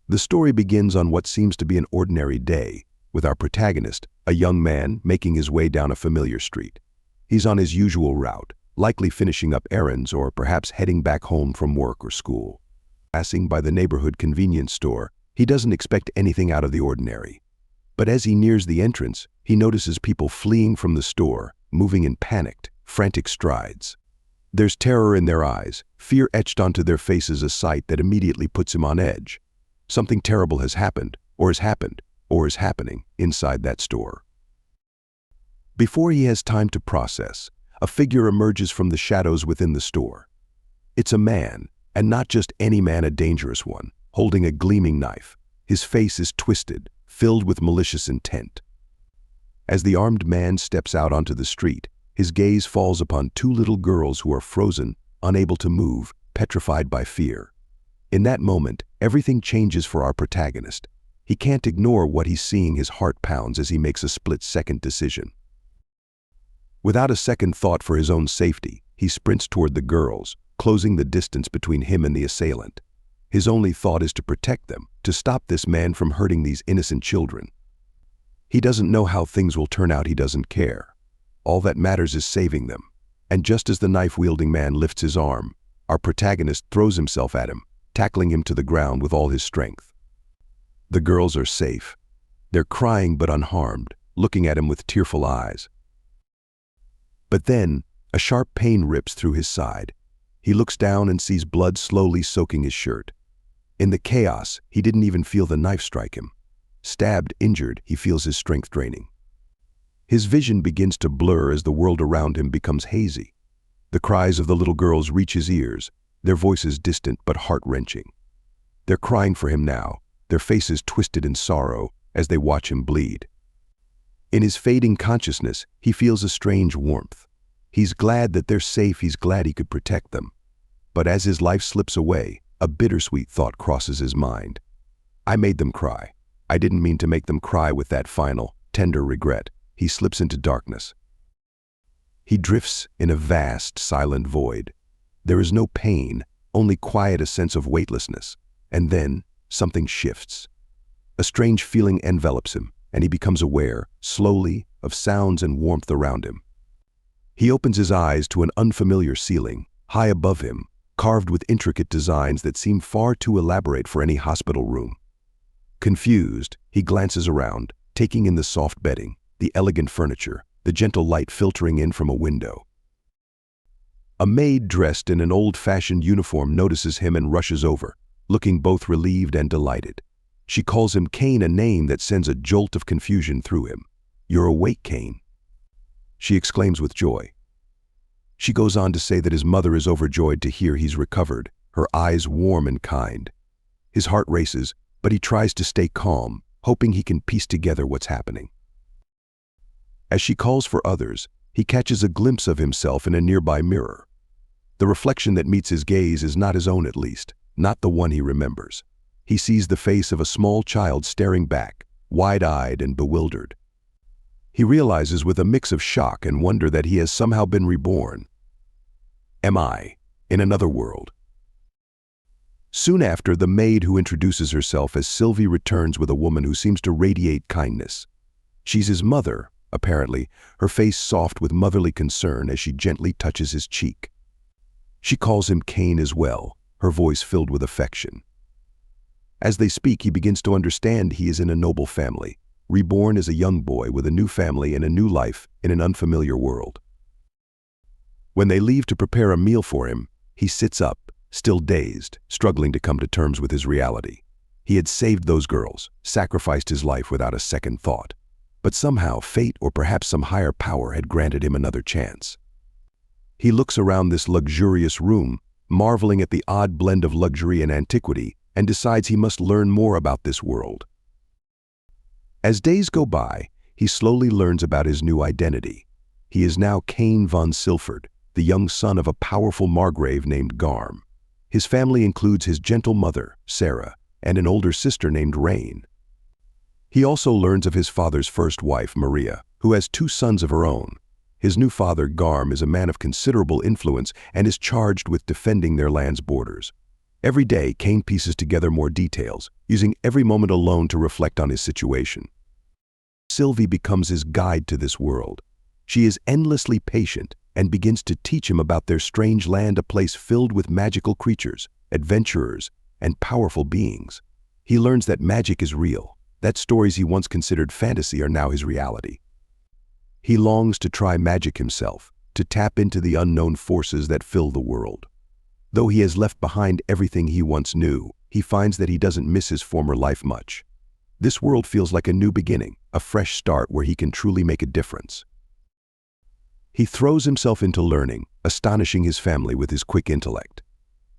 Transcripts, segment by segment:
The story begins on what seems to be an ordinary day, with our protagonist, a young man, making his way down a familiar street. He's on his usual route, likely finishing up errands or perhaps heading back home from work or school. Passing by the neighborhood convenience store, he doesn't expect anything out of the ordinary. But as he nears the entrance, he notices people fleeing from the store, moving in panicked, frantic strides. There's terror in their eyes, fear etched onto their faces, a sight that immediately puts him on edge. Something terrible has happened, or has happened, or is happening inside that store. Before he has time to process, a figure emerges from the shadows within the store. It's a man, and not just any man, a dangerous one, holding a gleaming knife. His face is twisted, filled with malicious intent. As the armed man steps out onto the street, his gaze falls upon two little girls who are frozen, unable to move, petrified by fear. In that moment, everything changes for our protagonist. He can't ignore what he's seeing. His heart pounds as he makes a split-second decision. Without a second thought for his own safety, he sprints toward the girls, closing the distance between him and the assailant. His only thought is to protect them, to stop this man from hurting these innocent children. He doesn't know how things will turn out. He doesn't care. All that matters is saving them. And just as the knife-wielding man lifts his arm, our protagonist throws himself at him, tackling him to the ground with all his strength. The girls are safe. They're crying but unharmed, looking at him with tearful eyes. But then, a sharp pain rips through his side. He looks down and sees blood slowly soaking his shirt. In the chaos, he didn't even feel the knife strike him. Stabbed, injured, he feels his strength draining. His vision begins to blur as the world around him becomes hazy. The cries of the little girls reach his ears, their voices distant but heart-wrenching. They're crying for him now, their faces twisted in sorrow as they watch him bleed. In his fading consciousness, he feels a strange warmth. He's glad that they're safe. He's glad he could protect them. But as his life slips away, a bittersweet thought crosses his mind. I made them cry. I didn't mean to make them cry. With that final, tender regret, he slips into darkness. He drifts in a vast, silent void. There is no pain, only quiet, a sense of weightlessness. And then, something shifts. A strange feeling envelops him, and he becomes aware, slowly, of sounds and warmth around him. He opens his eyes to an unfamiliar ceiling, high above him, carved with intricate designs that seem far too elaborate for any hospital room. Confused, he glances around, taking in the soft bedding, the elegant furniture, the gentle light filtering in from a window. A maid dressed in an old-fashioned uniform notices him and rushes over, looking both relieved and delighted. She calls him Cain, a name that sends a jolt of confusion through him. "You're awake, Cain," she exclaims with joy. She goes on to say that his mother is overjoyed to hear he's recovered, her eyes warm and kind. His heart races, but he tries to stay calm, hoping he can piece together what's happening. As she calls for others, he catches a glimpse of himself in a nearby mirror. The reflection that meets his gaze is not his own, at least, not the one he remembers. He sees the face of a small child staring back, wide-eyed and bewildered. He realizes with a mix of shock and wonder that he has somehow been reborn. Am I in another world? Soon after, the maid who introduces herself as Sylvie returns with a woman who seems to radiate kindness. She's his mother, apparently, her face soft with motherly concern as she gently touches his cheek. She calls him Cain as well, her voice filled with affection. As they speak, he begins to understand he is in a noble family, reborn as a young boy with a new family and a new life in an unfamiliar world. When they leave to prepare a meal for him, he sits up, still dazed, struggling to come to terms with his reality. He had saved those girls, sacrificed his life without a second thought. But somehow fate, or perhaps some higher power, had granted him another chance. He looks around this luxurious room, marveling at the odd blend of luxury and antiquity, and decides he must learn more about this world. As days go by, he slowly learns about his new identity. He is now Cain von Silford, the young son of a powerful margrave named Garm. His family includes his gentle mother, Sarah, and an older sister named Rain. He also learns of his father's first wife, Maria, who has 2 sons of her own. His new father, Garm, is a man of considerable influence and is charged with defending their land's borders. Every day, Cain pieces together more details, using every moment alone to reflect on his situation. Sylvie becomes his guide to this world. She is endlessly patient and begins to teach him about their strange land, a place filled with magical creatures, adventurers, and powerful beings. He learns that magic is real, that stories he once considered fantasy are now his reality. He longs to try magic himself, to tap into the unknown forces that fill the world. Though he has left behind everything he once knew, he finds that he doesn't miss his former life much. This world feels like a new beginning, a fresh start where he can truly make a difference. He throws himself into learning, astonishing his family with his quick intellect.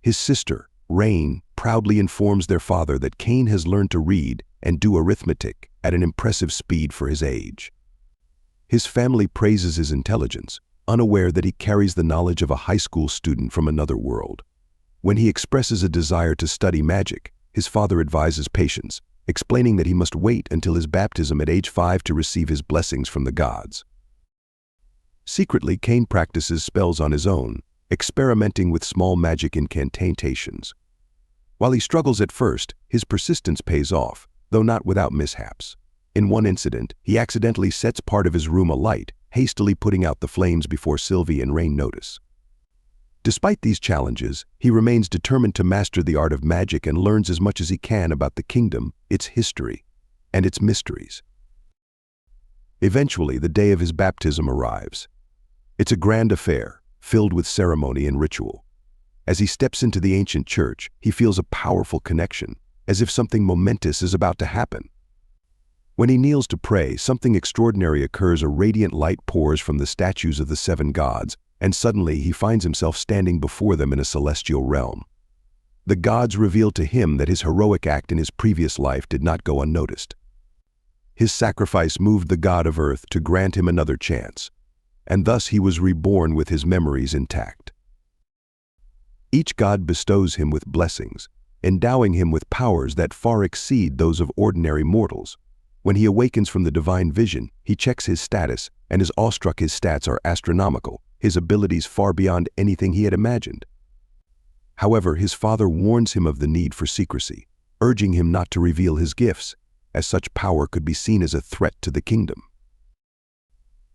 His sister, Rain, proudly informs their father that Cain has learned to read and do arithmetic at an impressive speed for his age. His family praises his intelligence, unaware that he carries the knowledge of a high school student from another world. When he expresses a desire to study magic, his father advises patience, explaining that he must wait until his baptism at age 5 to receive his blessings from the gods. Secretly, Cain practices spells on his own, experimenting with small magic incantations. While he struggles at first, his persistence pays off, though not without mishaps. In one incident, he accidentally sets part of his room alight, hastily putting out the flames before Sylvie and Rain notice. Despite these challenges, he remains determined to master the art of magic and learns as much as he can about the kingdom, its history, and its mysteries. Eventually, the day of his baptism arrives. It's a grand affair, filled with ceremony and ritual. As he steps into the ancient church, he feels a powerful connection, as if something momentous is about to happen. When he kneels to pray, something extraordinary occurs. A radiant light pours from the statues of the 7 gods, and suddenly he finds himself standing before them in a celestial realm. The gods reveal to him that his heroic act in his previous life did not go unnoticed. His sacrifice moved the god of earth to grant him another chance, and thus he was reborn with his memories intact. Each god bestows him with blessings, endowing him with powers that far exceed those of ordinary mortals. When he awakens from the divine vision, he checks his status and is awestruck. His stats are astronomical, his abilities far beyond anything he had imagined. However, his father warns him of the need for secrecy, urging him not to reveal his gifts, as such power could be seen as a threat to the kingdom.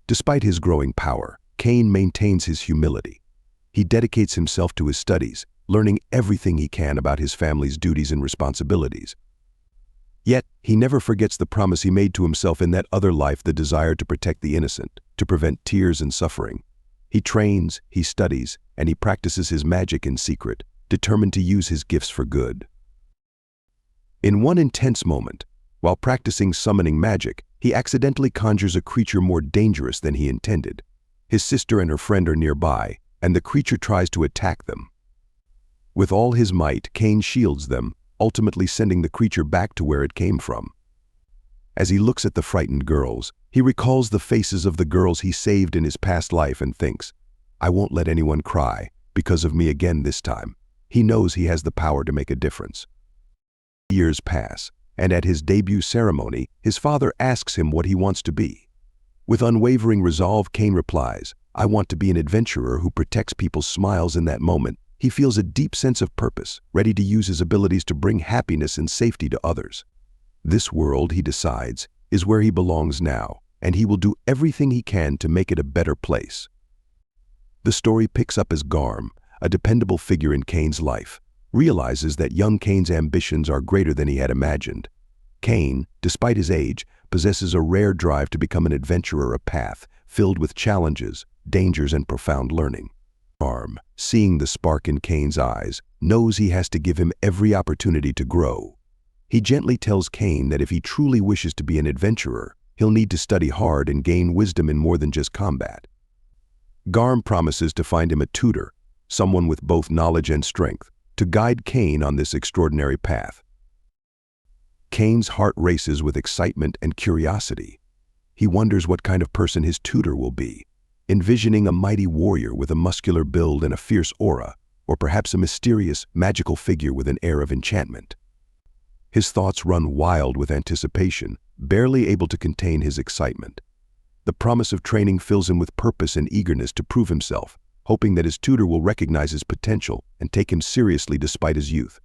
Despite his growing power, Cain maintains his humility. He dedicates himself to his studies, learning everything he can about his family's duties and responsibilities. Yet, he never forgets the promise he made to himself in that other life, the desire to protect the innocent, to prevent tears and suffering. He trains, he studies, and he practices his magic in secret, determined to use his gifts for good. In one intense moment, while practicing summoning magic, he accidentally conjures a creature more dangerous than he intended. His sister and her friend are nearby, and the creature tries to attack them. With all his might, Cain shields them, ultimately sending the creature back to where it came from. As he looks at the frightened girls, he recalls the faces of the girls he saved in his past life and thinks, "I won't let anyone cry because of me again this time." He knows he has the power to make a difference. Years pass, and at his debut ceremony, his father asks him what he wants to be. With unwavering resolve, Cain replies, "I want to be an adventurer who protects people's smiles." In that moment, he feels a deep sense of purpose, ready to use his abilities to bring happiness and safety to others. This world, he decides, is where he belongs now, and he will do everything he can to make it a better place. The story picks up as Garm, a dependable figure in Cain's life, realizes that young Cain's ambitions are greater than he had imagined. Cain, despite his age, possesses a rare drive to become an adventurer, a path filled with challenges, dangers, and profound learning. Garm, seeing the spark in Cain's eyes, knows he has to give him every opportunity to grow. He gently tells Cain that if he truly wishes to be an adventurer, he'll need to study hard and gain wisdom in more than just combat. Garm promises to find him a tutor, someone with both knowledge and strength, to guide Cain on this extraordinary path. Cain's heart races with excitement and curiosity. He wonders what kind of person his tutor will be, envisioning a mighty warrior with a muscular build and a fierce aura, or perhaps a mysterious, magical figure with an air of enchantment. His thoughts run wild with anticipation, barely able to contain his excitement. The promise of training fills him with purpose and eagerness to prove himself, hoping that his tutor will recognize his potential and take him seriously despite his youth.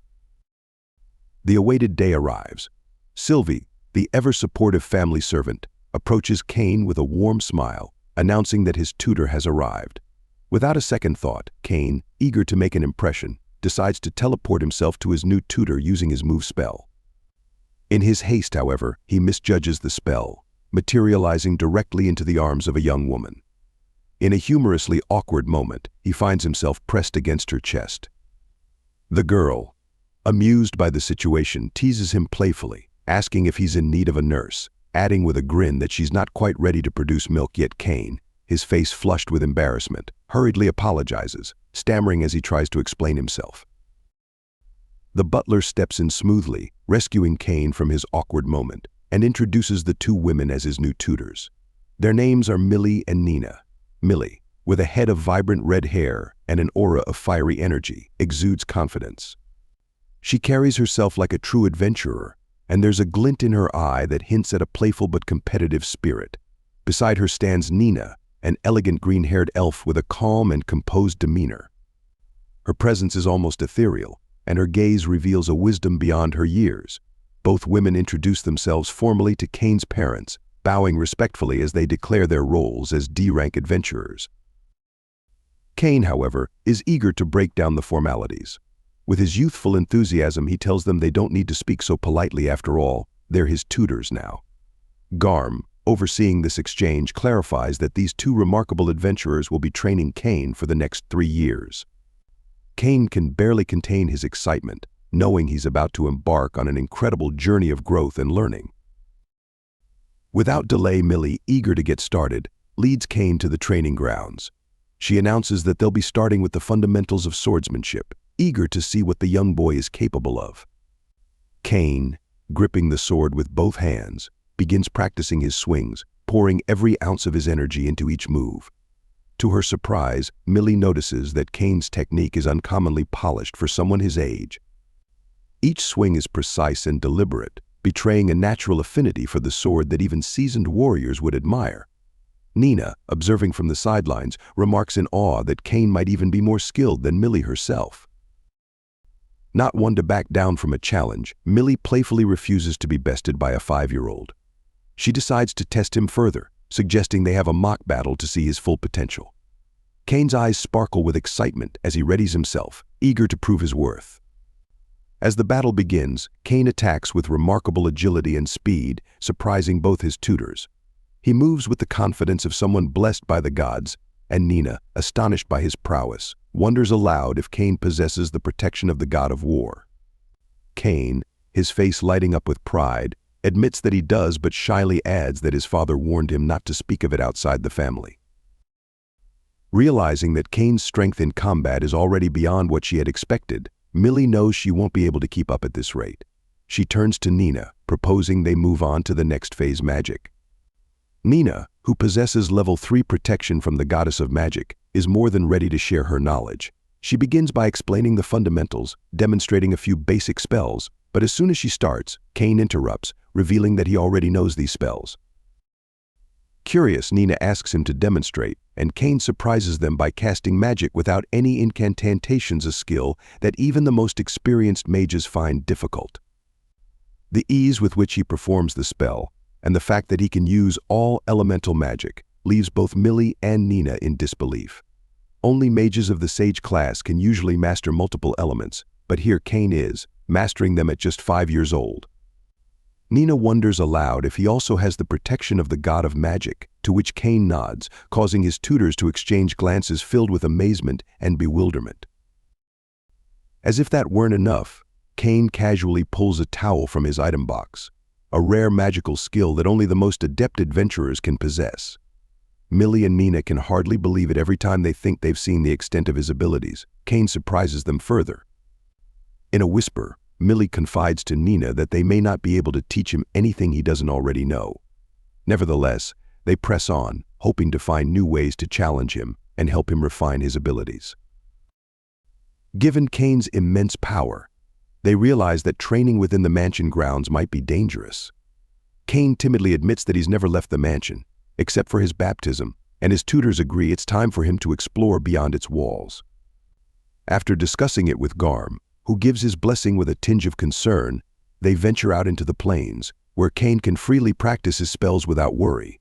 The awaited day arrives. Sylvie, the ever-supportive family servant, approaches Cain with a warm smile, announcing that his tutor has arrived. Without a second thought, Cain, eager to make an impression, decides to teleport himself to his new tutor using his move spell. In his haste, however, he misjudges the spell, materializing directly into the arms of a young woman. In a humorously awkward moment, he finds himself pressed against her chest. The girl, amused by the situation, teases him playfully, asking if he's in need of a nurse, adding with a grin that she's not quite ready to produce milk yet. Cain, his face flushed with embarrassment, hurriedly apologizes, stammering as he tries to explain himself. The butler steps in smoothly, rescuing Cain from his awkward moment, and introduces the two women as his new tutors. Their names are Millie and Nina. Millie, with a head of vibrant red hair and an aura of fiery energy, exudes confidence. She carries herself like a true adventurer, and there's a glint in her eye that hints at a playful but competitive spirit. Beside her stands Nina, an elegant green-haired elf with a calm and composed demeanor. Her presence is almost ethereal, and her gaze reveals a wisdom beyond her years. Both women introduce themselves formally to Cain's parents, bowing respectfully as they declare their roles as D-rank adventurers. Cain, however, is eager to break down the formalities. With his youthful enthusiasm, he tells them they don't need to speak so politely after all, they're his tutors now. Garm, overseeing this exchange, clarifies that these two remarkable adventurers will be training Cain for the next 3 years. Cain can barely contain his excitement, knowing he's about to embark on an incredible journey of growth and learning. Without delay, Millie, eager to get started, leads Cain to the training grounds. She announces that they'll be starting with the fundamentals of swordsmanship, eager to see what the young boy is capable of. Cain, gripping the sword with both hands, begins practicing his swings, pouring every ounce of his energy into each move. To her surprise, Millie notices that Cain's technique is uncommonly polished for someone his age. Each swing is precise and deliberate, betraying a natural affinity for the sword that even seasoned warriors would admire. Nina, observing from the sidelines, remarks in awe that Cain might even be more skilled than Millie herself. Not one to back down from a challenge, Millie playfully refuses to be bested by a 5-year-old. She decides to test him further, suggesting they have a mock battle to see his full potential. Cain's eyes sparkle with excitement as he readies himself, eager to prove his worth. As the battle begins, Cain attacks with remarkable agility and speed, surprising both his tutors. He moves with the confidence of someone blessed by the gods, and Nina, astonished by his prowess, wonders aloud if Cain possesses the protection of the god of war. Cain, his face lighting up with pride, admits that he does, but shyly adds that his father warned him not to speak of it outside the family. Realizing that Cain's strength in combat is already beyond what she had expected, Millie knows she won't be able to keep up at this rate. She turns to Nina, proposing they move on to the next phase magic. Nina, who possesses level 3 protection from the goddess of magic, is more than ready to share her knowledge. She begins by explaining the fundamentals, demonstrating a few basic spells, but as soon as she starts, Cain interrupts, revealing that he already knows these spells. Curious, Nina asks him to demonstrate, and Cain surprises them by casting magic without any incantations, a skill that even the most experienced mages find difficult. The ease with which he performs the spell, and the fact that he can use all elemental magic, leaves both Millie and Nina in disbelief. Only mages of the sage class can usually master multiple elements, but here Cain is, mastering them at just 5 years old. Nina wonders aloud if he also has the protection of the god of magic, to which Cain nods, causing his tutors to exchange glances filled with amazement and bewilderment. As if that weren't enough, Cain casually pulls a towel from his item box, a rare magical skill that only the most adept adventurers can possess. Millie and Nina can hardly believe it every time they think they've seen the extent of his abilities. Cain surprises them further. In a whisper, Millie confides to Nina that they may not be able to teach him anything he doesn't already know. Nevertheless, they press on, hoping to find new ways to challenge him and help him refine his abilities. Given Cain's immense power, they realize that training within the mansion grounds might be dangerous. Cain timidly admits that he's never left the mansion, except for his baptism, and his tutors agree it's time for him to explore beyond its walls. After discussing it with Garm, who gives his blessing with a tinge of concern, they venture out into the plains, where Cain can freely practice his spells without worry.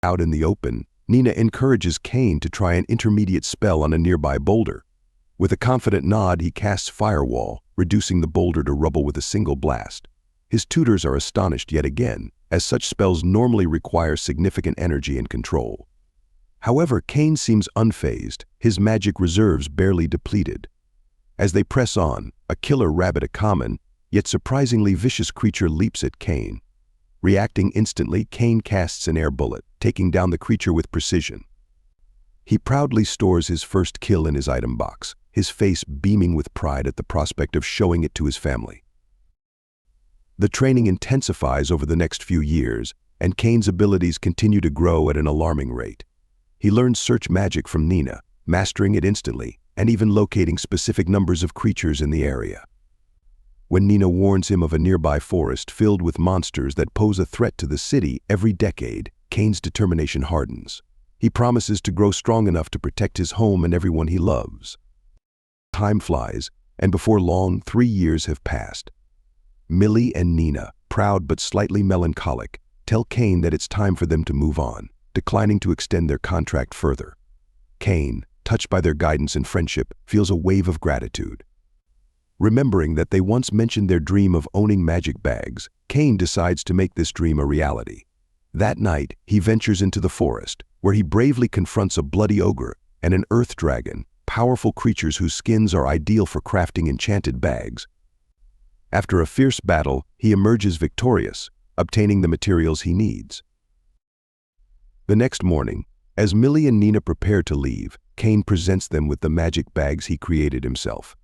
Out in the open, Nina encourages Cain to try an intermediate spell on a nearby boulder. With a confident nod, he casts Firewall, reducing the boulder to rubble with a single blast. His tutors are astonished yet again, as such spells normally require significant energy and control. However, Cain seems unfazed, his magic reserves barely depleted. As they press on, a killer rabbit, a common, yet surprisingly vicious creature, leaps at Cain. Reacting instantly, Cain casts an air bullet, taking down the creature with precision. He proudly stores his first kill in his item box, his face beaming with pride at the prospect of showing it to his family. The training intensifies over the next few years, and Cain's abilities continue to grow at an alarming rate. He learns search magic from Nina, mastering it instantly, and even locating specific numbers of creatures in the area. When Nina warns him of a nearby forest filled with monsters that pose a threat to the city every decade, Cain's determination hardens. He promises to grow strong enough to protect his home and everyone he loves. Time flies, and before long, 3 years have passed. Millie and Nina, proud but slightly melancholic, tell Cain that it's time for them to move on, declining to extend their contract further. Cain, touched by their guidance and friendship, feels a wave of gratitude. Remembering that they once mentioned their dream of owning magic bags, Cain decides to make this dream a reality. That night, he ventures into the forest, where he bravely confronts a bloody ogre and an earth dragon, powerful creatures whose skins are ideal for crafting enchanted bags. After a fierce battle, he emerges victorious, obtaining the materials he needs. The next morning, as Millie and Nina prepare to leave, Cain presents them with the magic bags he created himself.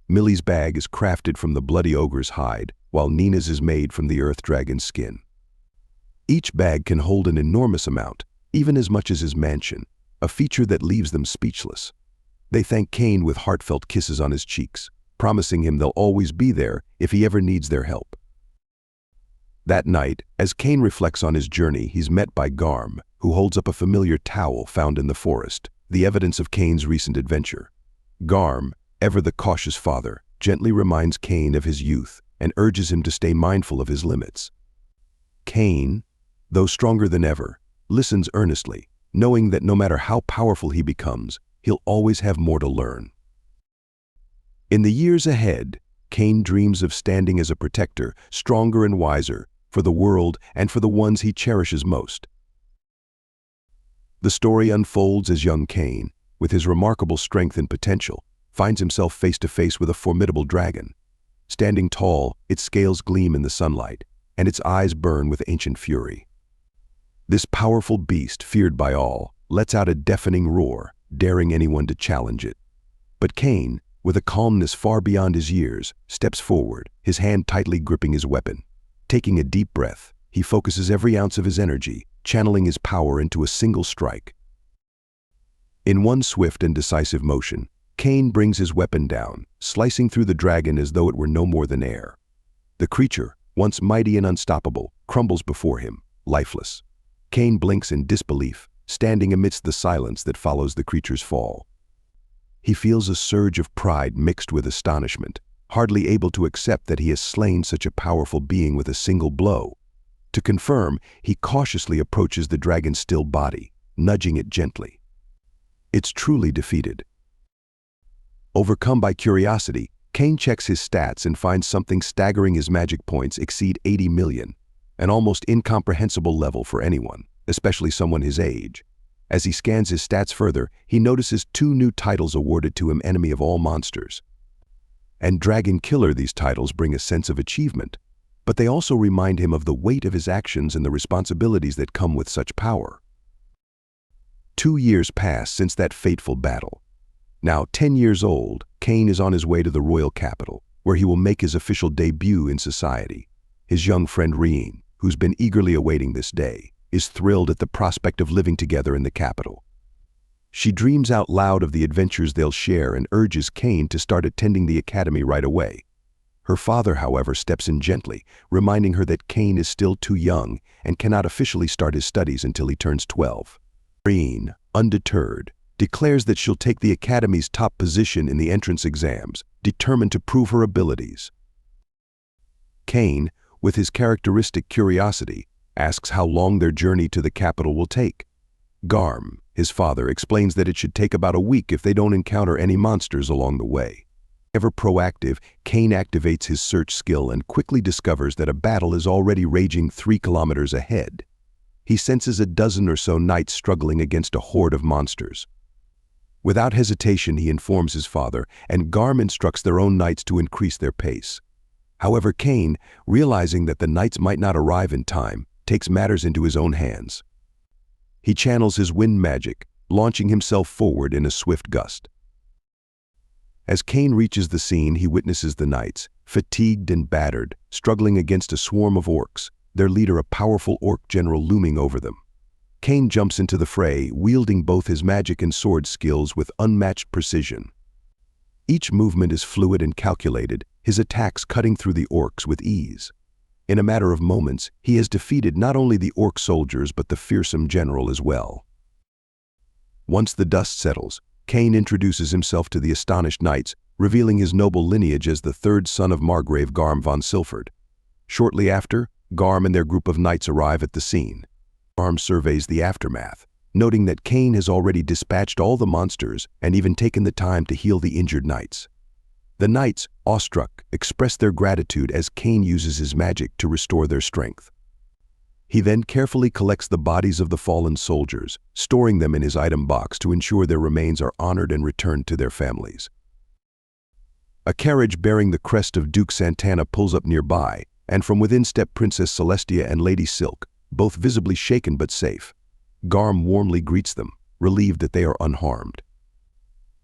Millie's bag is crafted from the bloody ogre's hide, while Nina's is made from the earth dragon's skin. Each bag can hold an enormous amount, even as much as his mansion, a feature that leaves them speechless. They thank Cain with heartfelt kisses on his cheeks, promising him they'll always be there if he ever needs their help. That night, as Cain reflects on his journey, he's met by Garm, who holds up a familiar towel found in the forest, the evidence of Cain's recent adventure. Garm, ever the cautious father, gently reminds Cain of his youth and urges him to stay mindful of his limits. Cain, though stronger than ever, listens earnestly, knowing that no matter how powerful he becomes, he'll always have more to learn. In the years ahead, Cain dreams of standing as a protector, stronger and wiser, for the world and for the ones he cherishes most. The story unfolds as young Cain, with his remarkable strength and potential, finds himself face to face with a formidable dragon. Standing tall, its scales gleam in the sunlight, and its eyes burn with ancient fury. This powerful beast, feared by all, lets out a deafening roar, daring anyone to challenge it. But Cain, with a calmness far beyond his years, steps forward, his hand tightly gripping his weapon. Taking a deep breath, he focuses every ounce of his energy, channeling his power into a single strike. In one swift and decisive motion, Cain brings his weapon down, slicing through the dragon as though it were no more than air. The creature, once mighty and unstoppable, crumbles before him, lifeless. Cain blinks in disbelief, standing amidst the silence that follows the creature's fall. He feels a surge of pride mixed with astonishment, hardly able to accept that he has slain such a powerful being with a single blow. To confirm, he cautiously approaches the dragon's still body, nudging it gently. It's truly defeated. Overcome by curiosity, Cain checks his stats and finds something staggering. His magic points exceed 80 million, an almost incomprehensible level for anyone, especially someone his age. As he scans his stats further, he notices 2 new titles awarded to him: Enemy of All Monsters and Dragon Killer. These titles bring a sense of achievement, but they also remind him of the weight of his actions and the responsibilities that come with such power. 2 years pass since that fateful battle. Now 10 years old, Cain is on his way to the royal capital, where he will make his official debut in society. His young friend Rien, who's been eagerly awaiting this day, is thrilled at the prospect of living together in the capital. She dreams out loud of the adventures they'll share and urges Cain to start attending the academy right away. Her father, however, steps in gently, reminding her that Cain is still too young and cannot officially start his studies until he turns 12. Rien, undeterred, declares that she'll take the Academy's top position in the entrance exams, determined to prove her abilities. Cain, with his characteristic curiosity, asks how long their journey to the capital will take. Garm, his father, explains that it should take about a week if they don't encounter any monsters along the way. Ever proactive, Cain activates his search skill and quickly discovers that a battle is already raging 3 kilometers ahead. He senses a dozen or so knights struggling against a horde of monsters. Without hesitation, he informs his father, and Garm instructs their own knights to increase their pace. However, Cain, realizing that the knights might not arrive in time, takes matters into his own hands. He channels his wind magic, launching himself forward in a swift gust. As Cain reaches the scene, he witnesses the knights, fatigued and battered, struggling against a swarm of orcs, their leader a powerful orc general looming over them. Cain jumps into the fray, wielding both his magic and sword skills with unmatched precision. Each movement is fluid and calculated, his attacks cutting through the orcs with ease. In a matter of moments, he has defeated not only the orc soldiers but the fearsome general as well. Once the dust settles, Cain introduces himself to the astonished knights, revealing his noble lineage as the third son of Margrave Cain von Silford. Shortly after, Garm and their group of knights arrive at the scene. Garm surveys the aftermath, noting that Cain has already dispatched all the monsters and even taken the time to heal the injured knights. The knights, awestruck, express their gratitude as Cain uses his magic to restore their strength. He then carefully collects the bodies of the fallen soldiers, storing them in his item box to ensure their remains are honored and returned to their families. A carriage bearing the crest of Duke Santana pulls up nearby, and from within step Princess Celestia and Lady Silk, both visibly shaken but safe. Garm warmly greets them, relieved that they are unharmed.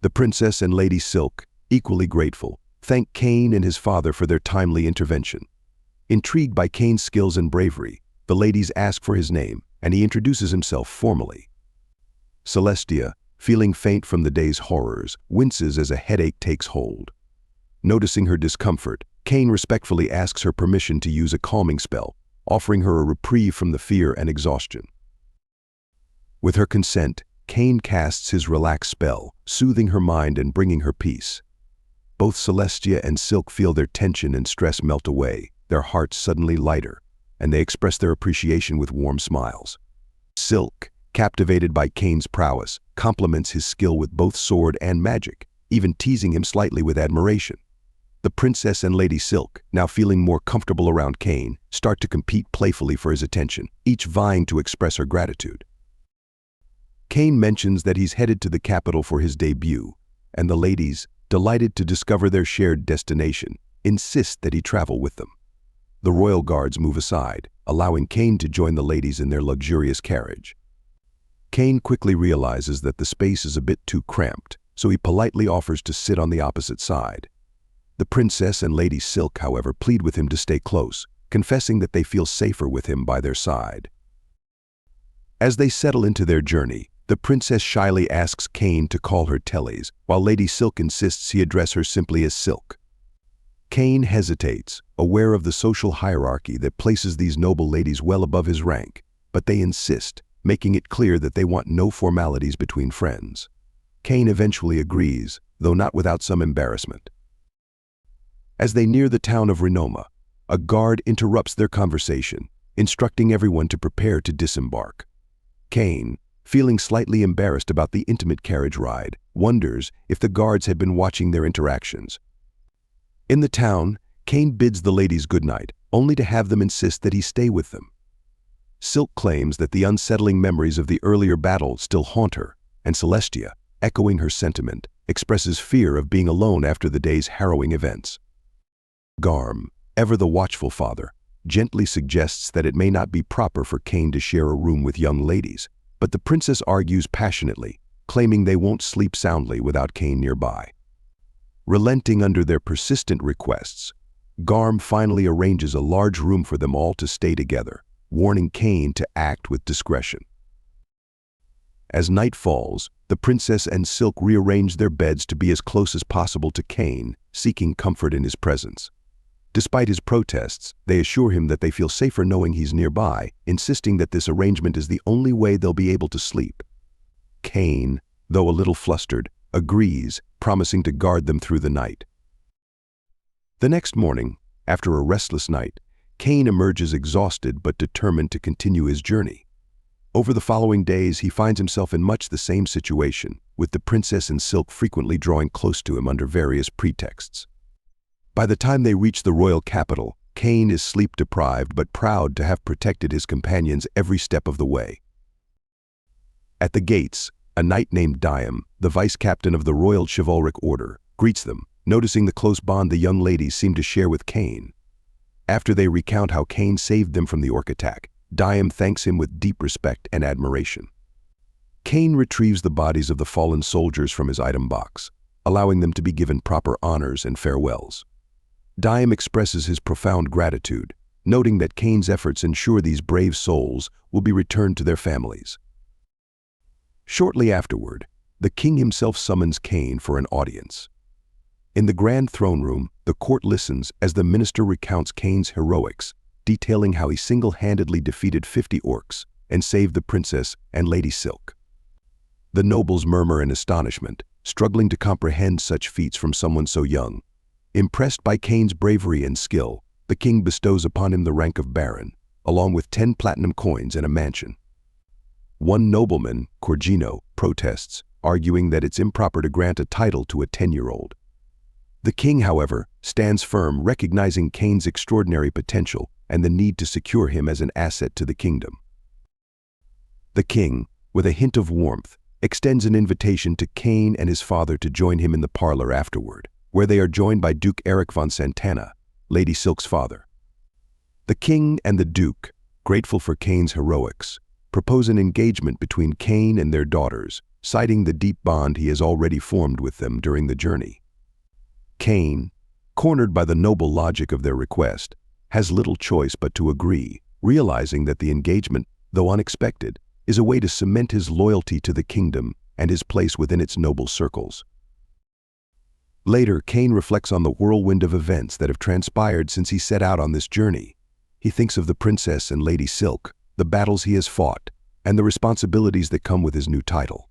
The princess and Lady Silk, equally grateful, thank Cain and his father for their timely intervention. Intrigued by Cain's skills and bravery, the ladies ask for his name, and he introduces himself formally. Celestia, feeling faint from the day's horrors, winces as a headache takes hold. Noticing her discomfort, Cain respectfully asks her permission to use a calming spell, offering her a reprieve from the fear and exhaustion. With her consent, Cain casts his relax spell, soothing her mind and bringing her peace. Both Celestia and Silk feel their tension and stress melt away, their hearts suddenly lighter, and they express their appreciation with warm smiles. Silk, captivated by Cain's prowess, compliments his skill with both sword and magic, even teasing him slightly with admiration. The princess and Lady Silk, now feeling more comfortable around Cain, start to compete playfully for his attention, each vying to express her gratitude. Cain mentions that he's headed to the capital for his debut, and the ladies, delighted to discover their shared destination, insist that he travel with them. The royal guards move aside, allowing Cain to join the ladies in their luxurious carriage. Cain quickly realizes that the space is a bit too cramped, so he politely offers to sit on the opposite side. The princess and Lady Silk, however, plead with him to stay close, confessing that they feel safer with him by their side. As they settle into their journey, the princess shyly asks Cain to call her Teles, while Lady Silk insists he address her simply as Silk. Cain hesitates, aware of the social hierarchy that places these noble ladies well above his rank, but they insist, making it clear that they want no formalities between friends. Cain eventually agrees, though not without some embarrassment. As they near the town of Renoma, a guard interrupts their conversation, instructing everyone to prepare to disembark. Cain, feeling slightly embarrassed about the intimate carriage ride, wonders if the guards had been watching their interactions. In the town, Cain bids the ladies goodnight, only to have them insist that he stay with them. Silk claims that the unsettling memories of the earlier battle still haunt her, and Celestia, echoing her sentiment, expresses fear of being alone after the day's harrowing events. Garm, ever the watchful father, gently suggests that it may not be proper for Cain to share a room with young ladies, but the princess argues passionately, claiming they won't sleep soundly without Cain nearby. Relenting under their persistent requests, Garm finally arranges a large room for them all to stay together, warning Cain to act with discretion. As night falls, the princess and Silk rearrange their beds to be as close as possible to Cain, seeking comfort in his presence. Despite his protests, they assure him that they feel safer knowing he's nearby, insisting that this arrangement is the only way they'll be able to sleep. Cain, though a little flustered, agrees, promising to guard them through the night. The next morning, after a restless night, Cain emerges exhausted but determined to continue his journey. Over the following days, he finds himself in much the same situation, with the princess in silk frequently drawing close to him under various pretexts. By the time they reach the royal capital, Cain is sleep-deprived but proud to have protected his companions every step of the way. At the gates, a knight named Diam, the vice-captain of the Royal Chivalric Order, greets them, noticing the close bond the young ladies seem to share with Cain. After they recount how Cain saved them from the orc attack, Diam thanks him with deep respect and admiration. Cain retrieves the bodies of the fallen soldiers from his item box, allowing them to be given proper honors and farewells. Diam expresses his profound gratitude, noting that Cain's efforts ensure these brave souls will be returned to their families. Shortly afterward, the king himself summons Cain for an audience. In the grand throne room, the court listens as the minister recounts Cain's heroics, detailing how he single-handedly defeated 50 orcs and saved the princess and Lady Silk. The nobles murmur in astonishment, struggling to comprehend such feats from someone so young. Impressed by Cain's bravery and skill, the king bestows upon him the rank of baron, along with 10 platinum coins and a mansion. One nobleman, Corgino, protests, arguing that it's improper to grant a title to a 10-year-old. The king, however, stands firm, recognizing Cain's extraordinary potential and the need to secure him as an asset to the kingdom. The king, with a hint of warmth, extends an invitation to Cain and his father to join him in the parlor afterward, where they are joined by Duke Eric von Santana, Lady Silk's father. The king and the duke, grateful for Cain's heroics, propose an engagement between Cain and their daughters, citing the deep bond he has already formed with them during the journey. Cain, cornered by the noble logic of their request, has little choice but to agree, realizing that the engagement, though unexpected, is a way to cement his loyalty to the kingdom and his place within its noble circles. Later, Cain reflects on the whirlwind of events that have transpired since he set out on this journey. He thinks of the princess and Lady Silk, the battles he has fought, and the responsibilities that come with his new title.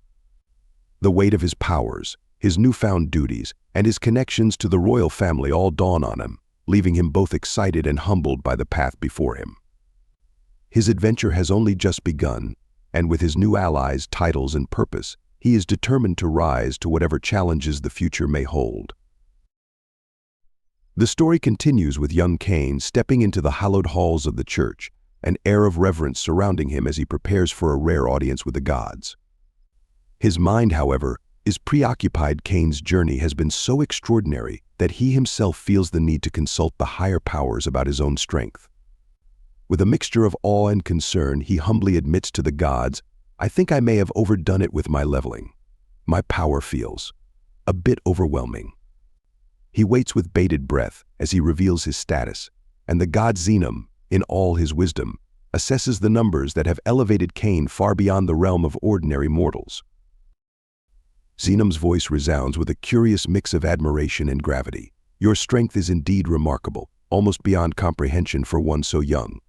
The weight of his powers, his newfound duties, and his connections to the royal family all dawn on him, leaving him both excited and humbled by the path before him. His adventure has only just begun, and with his new allies, titles, and purpose, he is determined to rise to whatever challenges the future may hold. The story continues with young Cain stepping into the hallowed halls of the church, an air of reverence surrounding him as he prepares for a rare audience with the gods. His mind, however, is preoccupied. Cain's journey has been so extraordinary that he himself feels the need to consult the higher powers about his own strength. With a mixture of awe and concern, he humbly admits to the gods, "I think I may have overdone it with my leveling. My power feels a bit overwhelming." He waits with bated breath as he reveals his status, and the god Xenum, in all his wisdom, assesses the numbers that have elevated Cain far beyond the realm of ordinary mortals. Xenum's voice resounds with a curious mix of admiration and gravity. "Your strength is indeed remarkable, almost beyond comprehension for one so young.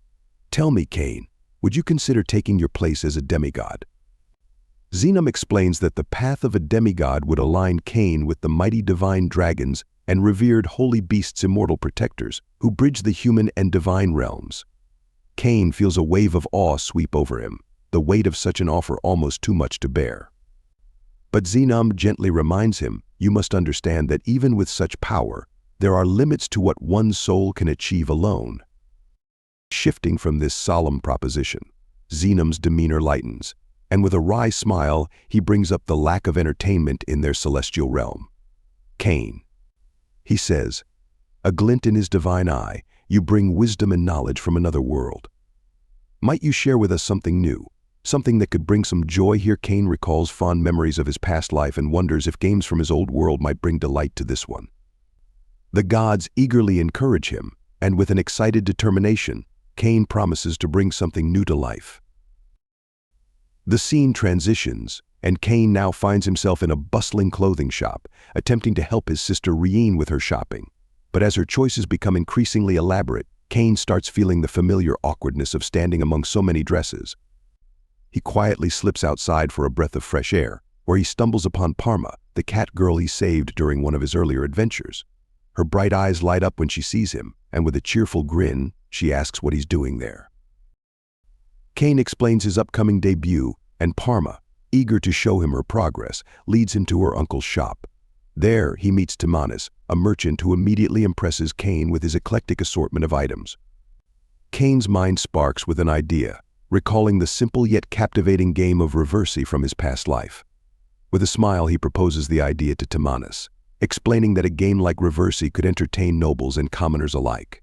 Tell me, Cain, would you consider taking your place as a demigod?" Xenum explains that the path of a demigod would align Cain with the mighty divine dragons and revered holy beasts' immortal protectors who bridge the human and divine realms. Cain feels a wave of awe sweep over him, the weight of such an offer almost too much to bear. But Xenum gently reminds him, "You must understand that even with such power, there are limits to what one soul can achieve alone." Shifting from this solemn proposition, Xenum's demeanor lightens, and with a wry smile, he brings up the lack of entertainment in their celestial realm. "Cain," he says, a glint in his divine eye, "you bring wisdom and knowledge from another world. Might you share with us something new, something that could bring some joy here?" Cain recalls fond memories of his past life and wonders if games from his old world might bring delight to this one. The gods eagerly encourage him, and with an excited determination, Cain promises to bring something new to life. The scene transitions, and Cain now finds himself in a bustling clothing shop, attempting to help his sister Rien with her shopping. But as her choices become increasingly elaborate, Cain starts feeling the familiar awkwardness of standing among so many dresses. He quietly slips outside for a breath of fresh air, where he stumbles upon Parma, the cat girl he saved during one of his earlier adventures. Her bright eyes light up when she sees him, and with a cheerful grin, she asks what he's doing there. Cain explains his upcoming debut, and Parma, eager to show him her progress, leads him to her uncle's shop. There, he meets Timanis, a merchant who immediately impresses Cain with his eclectic assortment of items. Cain's mind sparks with an idea, recalling the simple yet captivating game of reversey from his past life. With a smile, he proposes the idea to Timanis, explaining that a game like reversey could entertain nobles and commoners alike.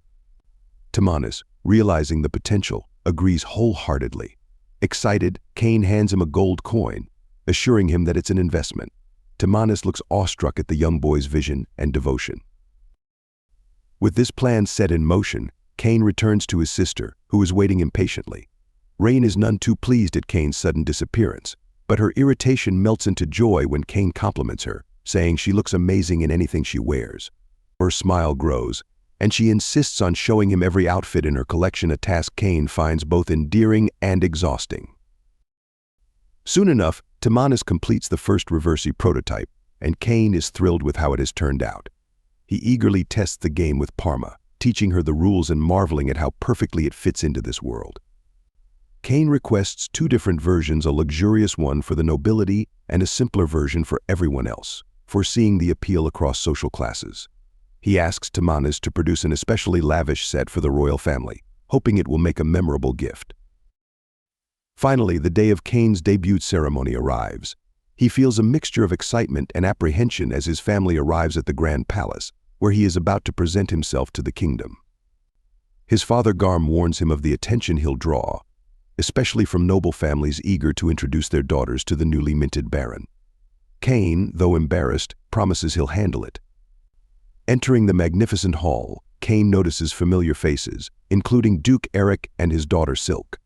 Timanis, realizing the potential, agrees wholeheartedly. Excited, Cain hands him a gold coin, assuring him that it's an investment. Timanis looks awestruck at the young boy's vision and devotion. With this plan set in motion, Cain returns to his sister, who is waiting impatiently. Rain is none too pleased at Cain's sudden disappearance, but her irritation melts into joy when Cain compliments her, saying she looks amazing in anything she wears. Her smile grows, and she insists on showing him every outfit in her collection, a task Cain finds both endearing and exhausting. Soon enough, Timanis completes the first reversey prototype, and Cain is thrilled with how it has turned out. He eagerly tests the game with Parma, teaching her the rules and marveling at how perfectly it fits into this world. Cain requests 2 different versions, a luxurious one for the nobility and a simpler version for everyone else, foreseeing the appeal across social classes. He asks Timanis to produce an especially lavish set for the royal family, hoping it will make a memorable gift. Finally, the day of Cain's debut ceremony arrives. He feels a mixture of excitement and apprehension as his family arrives at the Grand Palace, where he is about to present himself to the kingdom. His father Garm warns him of the attention he'll draw, especially from noble families eager to introduce their daughters to the newly minted baron. Cain, though embarrassed, promises he'll handle it. Entering the magnificent hall, Cain notices familiar faces, including Duke Eric and his daughter Silk.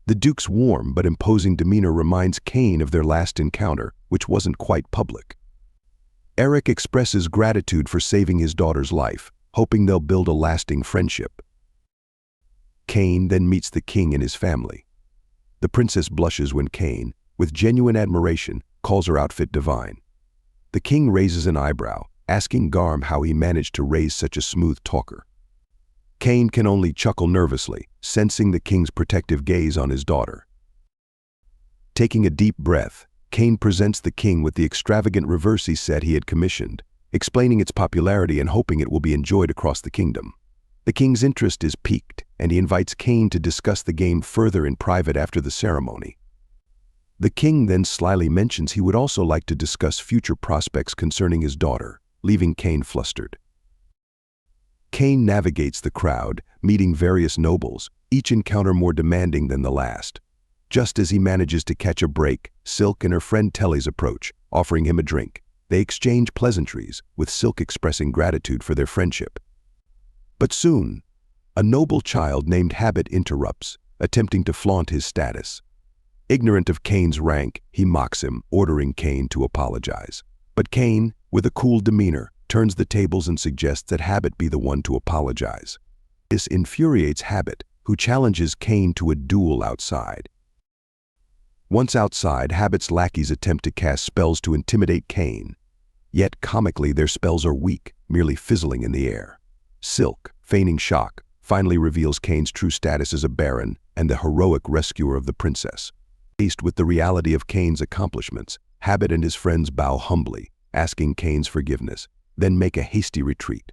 The Duke's warm but imposing demeanor reminds Cain of their last encounter, which wasn't quite public. Eric expresses gratitude for saving his daughter's life, hoping they'll build a lasting friendship. Cain then meets the king and his family. The princess blushes when Cain, with genuine admiration, calls her outfit divine. The king raises an eyebrow, asking Garm how he managed to raise such a smooth talker. Cain can only chuckle nervously, sensing the king's protective gaze on his daughter. Taking a deep breath, Cain presents the king with the extravagant reversey set he had commissioned, explaining its popularity and hoping it will be enjoyed across the kingdom. The king's interest is piqued, and he invites Cain to discuss the game further in private after the ceremony. The king then slyly mentions he would also like to discuss future prospects concerning his daughter, leaving Cain flustered. Cain navigates the crowd, meeting various nobles, each encounter more demanding than the last. Just as he manages to catch a break, Silk and her friend Telly's approach, offering him a drink. They exchange pleasantries, with Silk expressing gratitude for their friendship. But soon, a noble child named Habit interrupts, attempting to flaunt his status. Ignorant of Cain's rank, he mocks him, ordering Cain to apologize. But Cain, with a cool demeanor, turns the tables and suggests that Habit be the one to apologize. This infuriates Habit, who challenges Cain to a duel outside. Once outside, Habit's lackeys attempt to cast spells to intimidate Cain. Yet, comically, their spells are weak, merely fizzling in the air. Silk, feigning shock, finally reveals Cain's true status as a baron and the heroic rescuer of the princess. Faced with the reality of Cain's accomplishments, Habit and his friends bow humbly, asking Cain's forgiveness, then make a hasty retreat.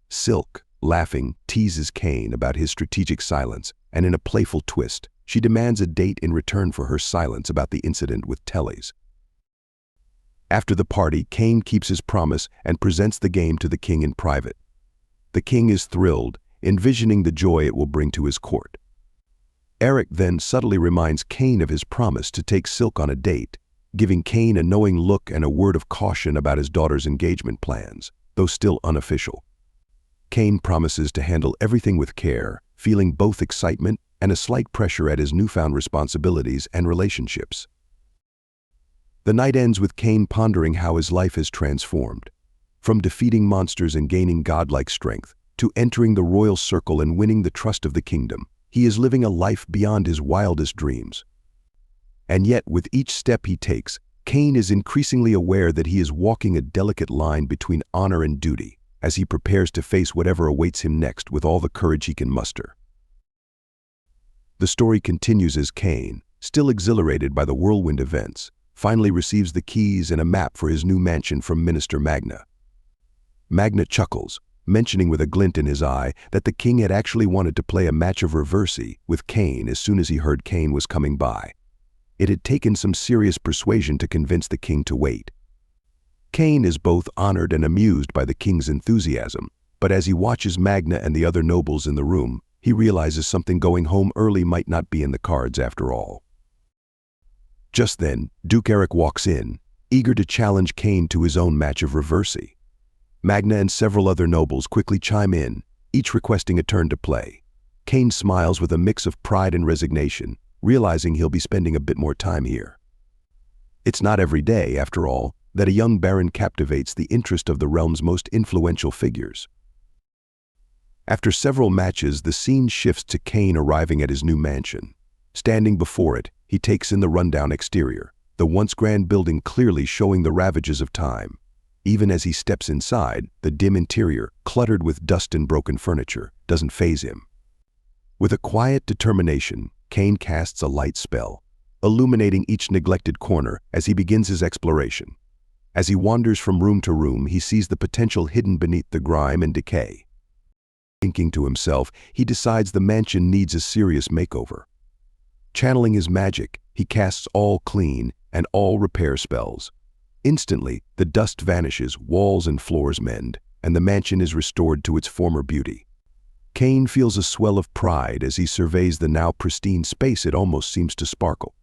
Silk, laughing, teases Cain about his strategic silence, and in a playful twist, she demands a date in return for her silence about the incident with Telly's. After the party, Cain keeps his promise and presents the game to the king in private. The king is thrilled, envisioning the joy it will bring to his court. Eric then subtly reminds Cain of his promise to take Silk on a date, giving Cain a knowing look and a word of caution about his daughter's engagement plans, though still unofficial. Cain promises to handle everything with care, feeling both excitement and a slight pressure at his newfound responsibilities and relationships. The night ends with Cain pondering how his life has transformed. From defeating monsters and gaining godlike strength, to entering the royal circle and winning the trust of the kingdom, he is living a life beyond his wildest dreams. And yet, with each step he takes, Cain is increasingly aware that he is walking a delicate line between honor and duty as he prepares to face whatever awaits him next with all the courage he can muster. The story continues as Cain, still exhilarated by the whirlwind events, finally receives the keys and a map for his new mansion from Minister Magna. Magna chuckles, mentioning with a glint in his eye that the king had actually wanted to play a match of reversey with Cain as soon as he heard Cain was coming by. It had taken some serious persuasion to convince the king to wait. Cain is both honored and amused by the king's enthusiasm, but as he watches Magna and the other nobles in the room, he realizes something going home early might not be in the cards after all. Just then, Duke Eric walks in, eager to challenge Cain to his own match of reversey. Magna and several other nobles quickly chime in, each requesting a turn to play. Cain smiles with a mix of pride and resignation, realizing he'll be spending a bit more time here. It's not every day, after all, that a young baron captivates the interest of the realm's most influential figures. After several matches, the scene shifts to Cain arriving at his new mansion. Standing before it, he takes in the rundown exterior, the once grand building clearly showing the ravages of time. Even as he steps inside, the dim interior, cluttered with dust and broken furniture, doesn't faze him. With a quiet determination, Cain casts a light spell, illuminating each neglected corner as he begins his exploration. As he wanders from room to room, he sees the potential hidden beneath the grime and decay. Thinking to himself, he decides the mansion needs a serious makeover. Channeling his magic, he casts all clean and all repair spells. Instantly, the dust vanishes, walls and floors mend, and the mansion is restored to its former beauty. Cain feels a swell of pride as he surveys the now pristine space. It almost seems to sparkle.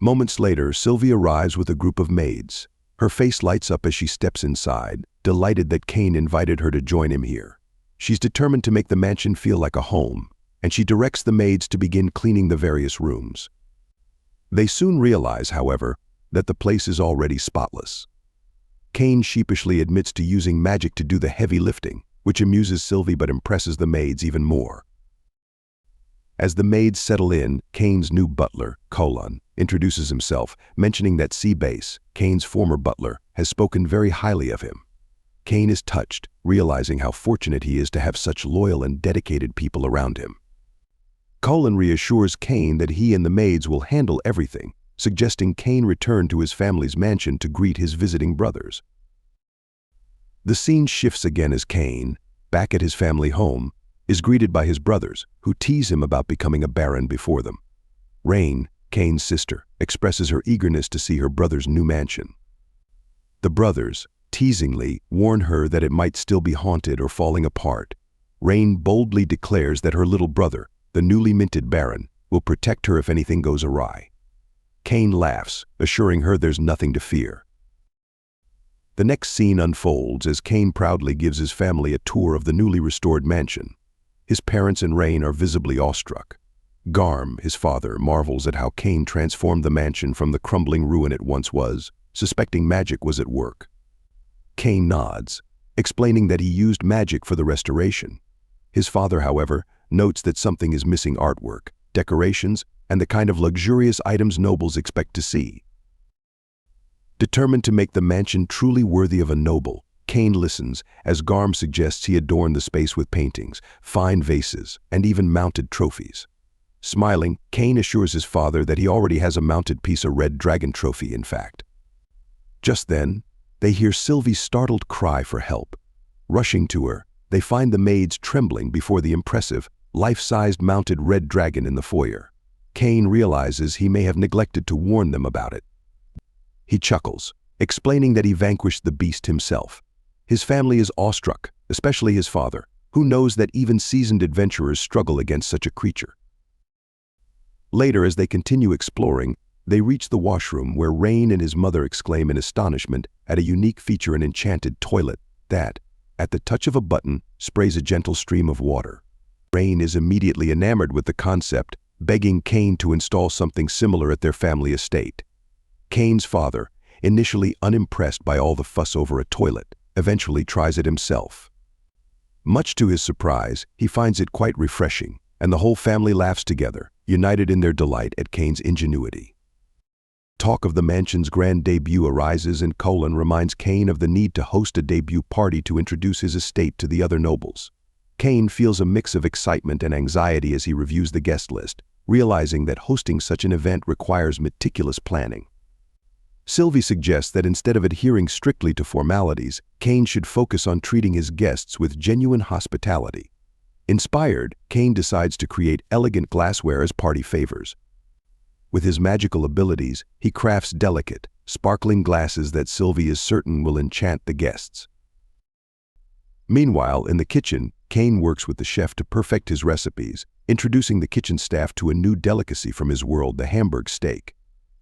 Moments later, Sylvie arrives with a group of maids. Her face lights up as she steps inside, delighted that Cain invited her to join him here. She's determined to make the mansion feel like a home, and she directs the maids to begin cleaning the various rooms. They soon realize, however, that the place is already spotless. Cain sheepishly admits to using magic to do the heavy lifting, which amuses Sylvie but impresses the maids even more. As the maids settle in, Cain's new butler, Colon, introduces himself, mentioning that Seabase, Cain's former butler, has spoken very highly of him. Cain is touched, realizing how fortunate he is to have such loyal and dedicated people around him. Colon reassures Cain that he and the maids will handle everything, suggesting Cain return to his family's mansion to greet his visiting brothers. The scene shifts again as Cain, back at his family home, is greeted by his brothers, who tease him about becoming a baron before them. Rain, Cain's sister, expresses her eagerness to see her brother's new mansion. The brothers, teasingly, warn her that it might still be haunted or falling apart. Rain boldly declares that her little brother, the newly minted baron, will protect her if anything goes awry. Cain laughs, assuring her there's nothing to fear. The next scene unfolds as Cain proudly gives his family a tour of the newly restored mansion. His parents and Rain are visibly awestruck. Garm, his father, marvels at how Cain transformed the mansion from the crumbling ruin it once was, suspecting magic was at work. Cain nods, explaining that he used magic for the restoration. His father, however, notes that something is missing: artwork, decorations, and the kind of luxurious items nobles expect to see. Determined to make the mansion truly worthy of a noble, Cain listens as Garm suggests he adorn the space with paintings, fine vases, and even mounted trophies. Smiling, Cain assures his father that he already has a mounted piece of red dragon trophy, in fact. Just then, they hear Sylvie's startled cry for help. Rushing to her, they find the maids trembling before the impressive, life-sized mounted red dragon in the foyer. Cain realizes he may have neglected to warn them about it. He chuckles, explaining that he vanquished the beast himself. His family is awestruck, especially his father, who knows that even seasoned adventurers struggle against such a creature. Later, as they continue exploring, they reach the washroom where Rain and his mother exclaim in astonishment at a unique feature: an enchanted toilet that, at the touch of a button, sprays a gentle stream of water. Rain is immediately enamored with the concept, begging Cain to install something similar at their family estate. Cain's father, initially unimpressed by all the fuss over a toilet, eventually tries it himself. Much to his surprise, he finds it quite refreshing, and the whole family laughs together, united in their delight at Cain's ingenuity. Talk of the mansion's grand debut arises and Colin reminds Cain of the need to host a debut party to introduce his estate to the other nobles. Cain feels a mix of excitement and anxiety as he reviews the guest list, realizing that hosting such an event requires meticulous planning. Sylvie suggests that instead of adhering strictly to formalities, Cain should focus on treating his guests with genuine hospitality. Inspired, Cain decides to create elegant glassware as party favors. With his magical abilities, he crafts delicate, sparkling glasses that Sylvie is certain will enchant the guests. Meanwhile, in the kitchen, Cain works with the chef to perfect his recipes, introducing the kitchen staff to a new delicacy from his world, the Hamburg steak.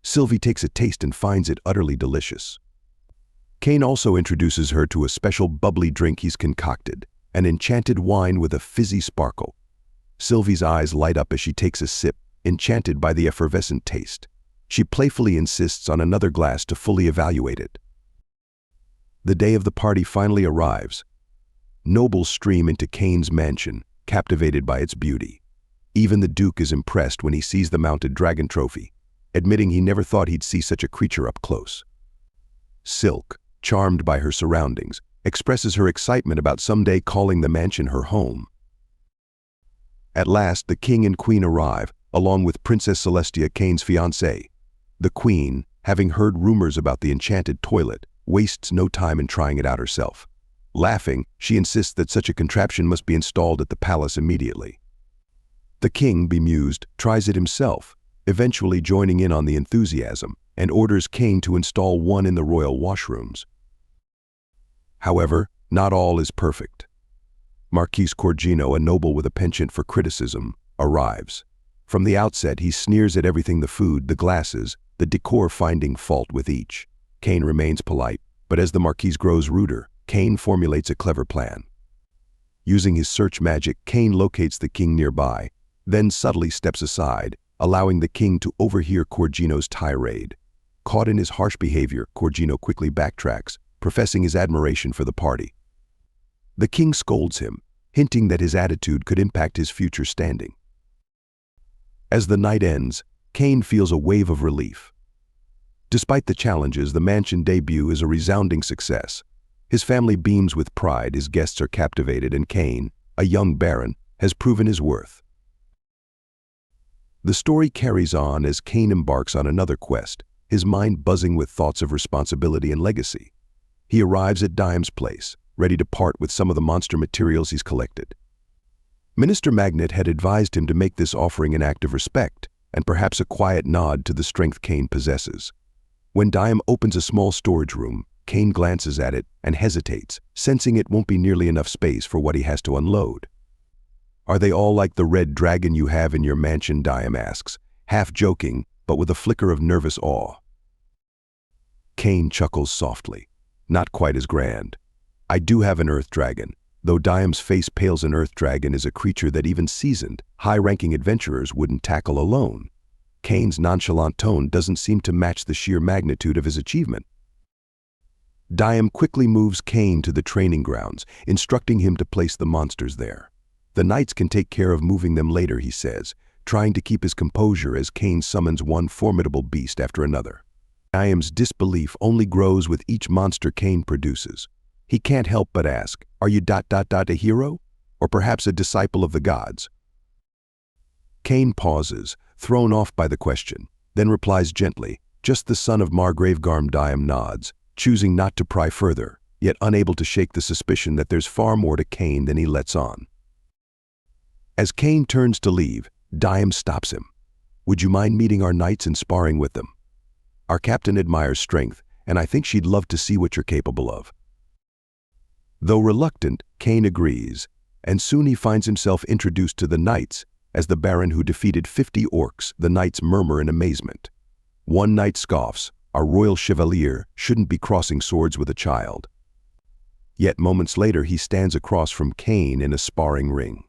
Sylvie takes a taste and finds it utterly delicious. Cain also introduces her to a special bubbly drink he's concocted, an enchanted wine with a fizzy sparkle. Sylvie's eyes light up as she takes a sip, enchanted by the effervescent taste. She playfully insists on another glass to fully evaluate it. The day of the party finally arrives. Nobles stream into Cain's mansion, captivated by its beauty. Even the Duke is impressed when he sees the mounted dragon trophy, admitting he never thought he'd see such a creature up close. Silk, charmed by her surroundings, expresses her excitement about someday calling the mansion her home. At last, the king and queen arrive, along with Princess Celestia, Cain's fiancée. The queen, having heard rumors about the enchanted toilet, wastes no time in trying it out herself. Laughing, she insists that such a contraption must be installed at the palace immediately. The king, bemused, tries it himself, eventually joining in on the enthusiasm, and orders Cain to install one in the royal washrooms. However, not all is perfect. Marquis Corgino, a noble with a penchant for criticism, arrives. From the outset, he sneers at everything: the food, the glasses, the decor, finding fault with each. Cain remains polite, but as the Marquis grows ruder, Cain formulates a clever plan. Using his search magic, Cain locates the king nearby, then subtly steps aside, allowing the king to overhear Corgino's tirade. Caught in his harsh behavior, Corgino quickly backtracks, professing his admiration for the party. The king scolds him, hinting that his attitude could impact his future standing. As the night ends, Cain feels a wave of relief. Despite the challenges, the mansion debut is a resounding success. His family beams with pride, his guests are captivated, and Cain, a young baron, has proven his worth. The story carries on as Cain embarks on another quest, his mind buzzing with thoughts of responsibility and legacy. He arrives at Diam's place, ready to part with some of the monster materials he's collected. Minister Magnet had advised him to make this offering an act of respect, and perhaps a quiet nod to the strength Cain possesses. When Dime opens a small storage room, Cain glances at it and hesitates, sensing it won't be nearly enough space for what he has to unload. "Are they all like the red dragon you have in your mansion?" Dime asks, half joking, but with a flicker of nervous awe. Cain chuckles softly. "Not quite as grand. I do have an earth dragon, though Dime's face pales. An earth dragon is a creature that even seasoned, high-ranking adventurers wouldn't tackle alone." Cain's nonchalant tone doesn't seem to match the sheer magnitude of his achievement. Dime quickly moves Cain to the training grounds, instructing him to place the monsters there. "The knights can take care of moving them later," he says, trying to keep his composure as Cain summons one formidable beast after another. Dime's disbelief only grows with each monster Cain produces. He can't help but ask, "Are you a hero? Or perhaps a disciple of the gods?" Cain pauses, thrown off by the question, then replies gently, "Just the son of Margrave Garm." Dime nods, choosing not to pry further, yet unable to shake the suspicion that there's far more to Cain than he lets on. As Cain turns to leave, Dime stops him. "Would you mind meeting our knights and sparring with them? Our captain admires strength, and I think she'd love to see what you're capable of." Though reluctant, Cain agrees, and soon he finds himself introduced to the knights as the baron who defeated 50 orcs. The knights murmur in amazement. One knight scoffs, "Our royal chevalier shouldn't be crossing swords with a child." Yet moments later he stands across from Cain in a sparring ring.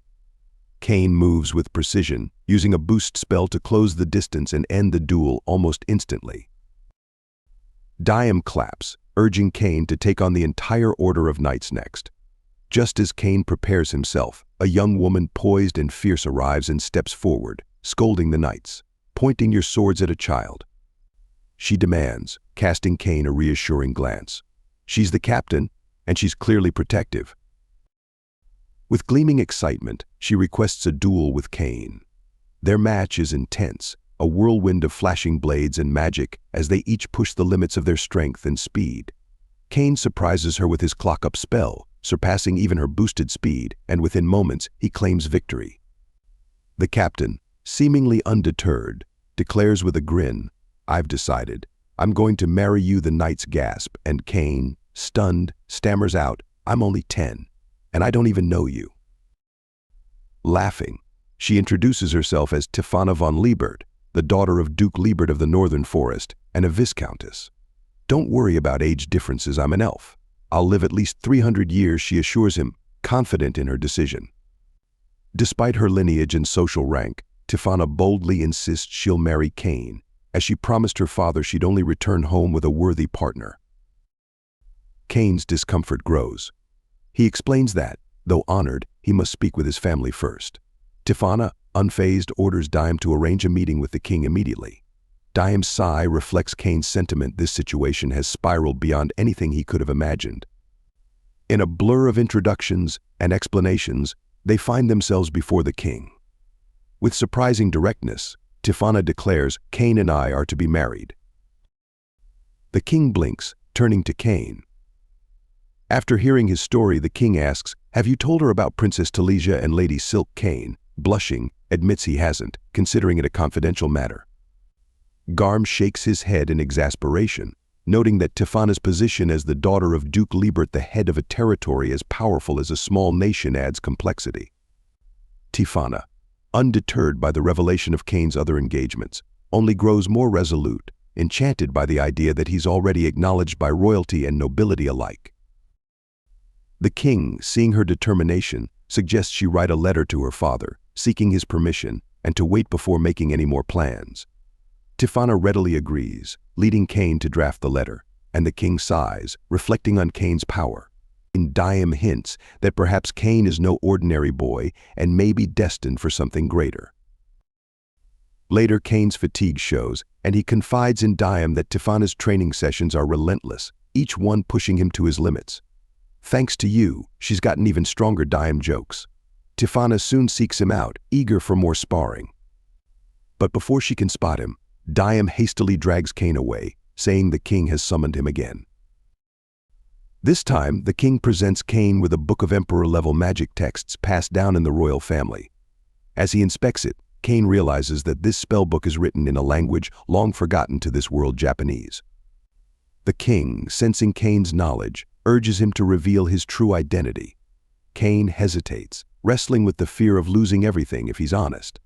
Cain moves with precision, using a boost spell to close the distance and end the duel almost instantly. Dime claps, urging Cain to take on the entire order of knights next. Just as Cain prepares himself, a young woman poised and fierce arrives and steps forward, scolding the knights, "Pointing your swords at a child." she demands, casting Cain a reassuring glance. She's the captain, and she's clearly protective. With gleaming excitement, she requests a duel with Cain. Their match is intense, a whirlwind of flashing blades and magic as they each push the limits of their strength and speed. Cain surprises her with his clock-up spell, surpassing even her boosted speed, and within moments, he claims victory. The captain, seemingly undeterred, declares with a grin, "I've decided. I'm going to marry you." The knights gasp, and Cain, stunned, stammers out, "I'm only 10, and I don't even know you." Laughing, she introduces herself as Tifanna von Liebert, the daughter of Duke Liebert of the Northern Forest, and a viscountess. "Don't worry about age differences, I'm an elf. I'll live at least 300 years, she assures him, confident in her decision. Despite her lineage and social rank, Tifanna boldly insists she'll marry Cain, as she promised her father she'd only return home with a worthy partner. Cain's discomfort grows. He explains that, though honored, he must speak with his family first. Tifanna, unfazed, orders Dime to arrange a meeting with the king immediately. Dime's sigh reflects Cain's sentiment. This situation has spiraled beyond anything he could have imagined. In a blur of introductions and explanations, they find themselves before the king. With surprising directness, Tifanna declares, "Cain and I are to be married." The king blinks, turning to Cain. After hearing his story, the king asks, "Have you told her about Princess Talesia and Lady Silk?" Cain, blushing, admits he hasn't, considering it a confidential matter. Garm shakes his head in exasperation, noting that Tifanna's position as the daughter of Duke Liebert, the head of a territory as powerful as a small nation, adds complexity. Tifanna, undeterred by the revelation of Cain's other engagements, only grows more resolute, enchanted by the idea that he's already acknowledged by royalty and nobility alike. The king, seeing her determination, suggests she write a letter to her father, seeking his permission, and to wait before making any more plans. Tifanna readily agrees, leading Cain to draft the letter, and the king sighs, reflecting on Cain's power. Dime hints that perhaps Cain is no ordinary boy and may be destined for something greater. Later, Cain's fatigue shows, and he confides in Dime that Tifanna's training sessions are relentless, each one pushing him to his limits. "Thanks to you, she's gotten even stronger," Dime jokes. Tifanna soon seeks him out, eager for more sparring. But before she can spot him, Dime hastily drags Cain away, saying the king has summoned him again. This time, the king presents Cain with a book of emperor-level magic texts passed down in the royal family. As he inspects it, Cain realizes that this spellbook is written in a language long forgotten to this world, Japanese. The king, sensing Cain's knowledge, urges him to reveal his true identity. Cain hesitates, wrestling with the fear of losing everything if he's honest.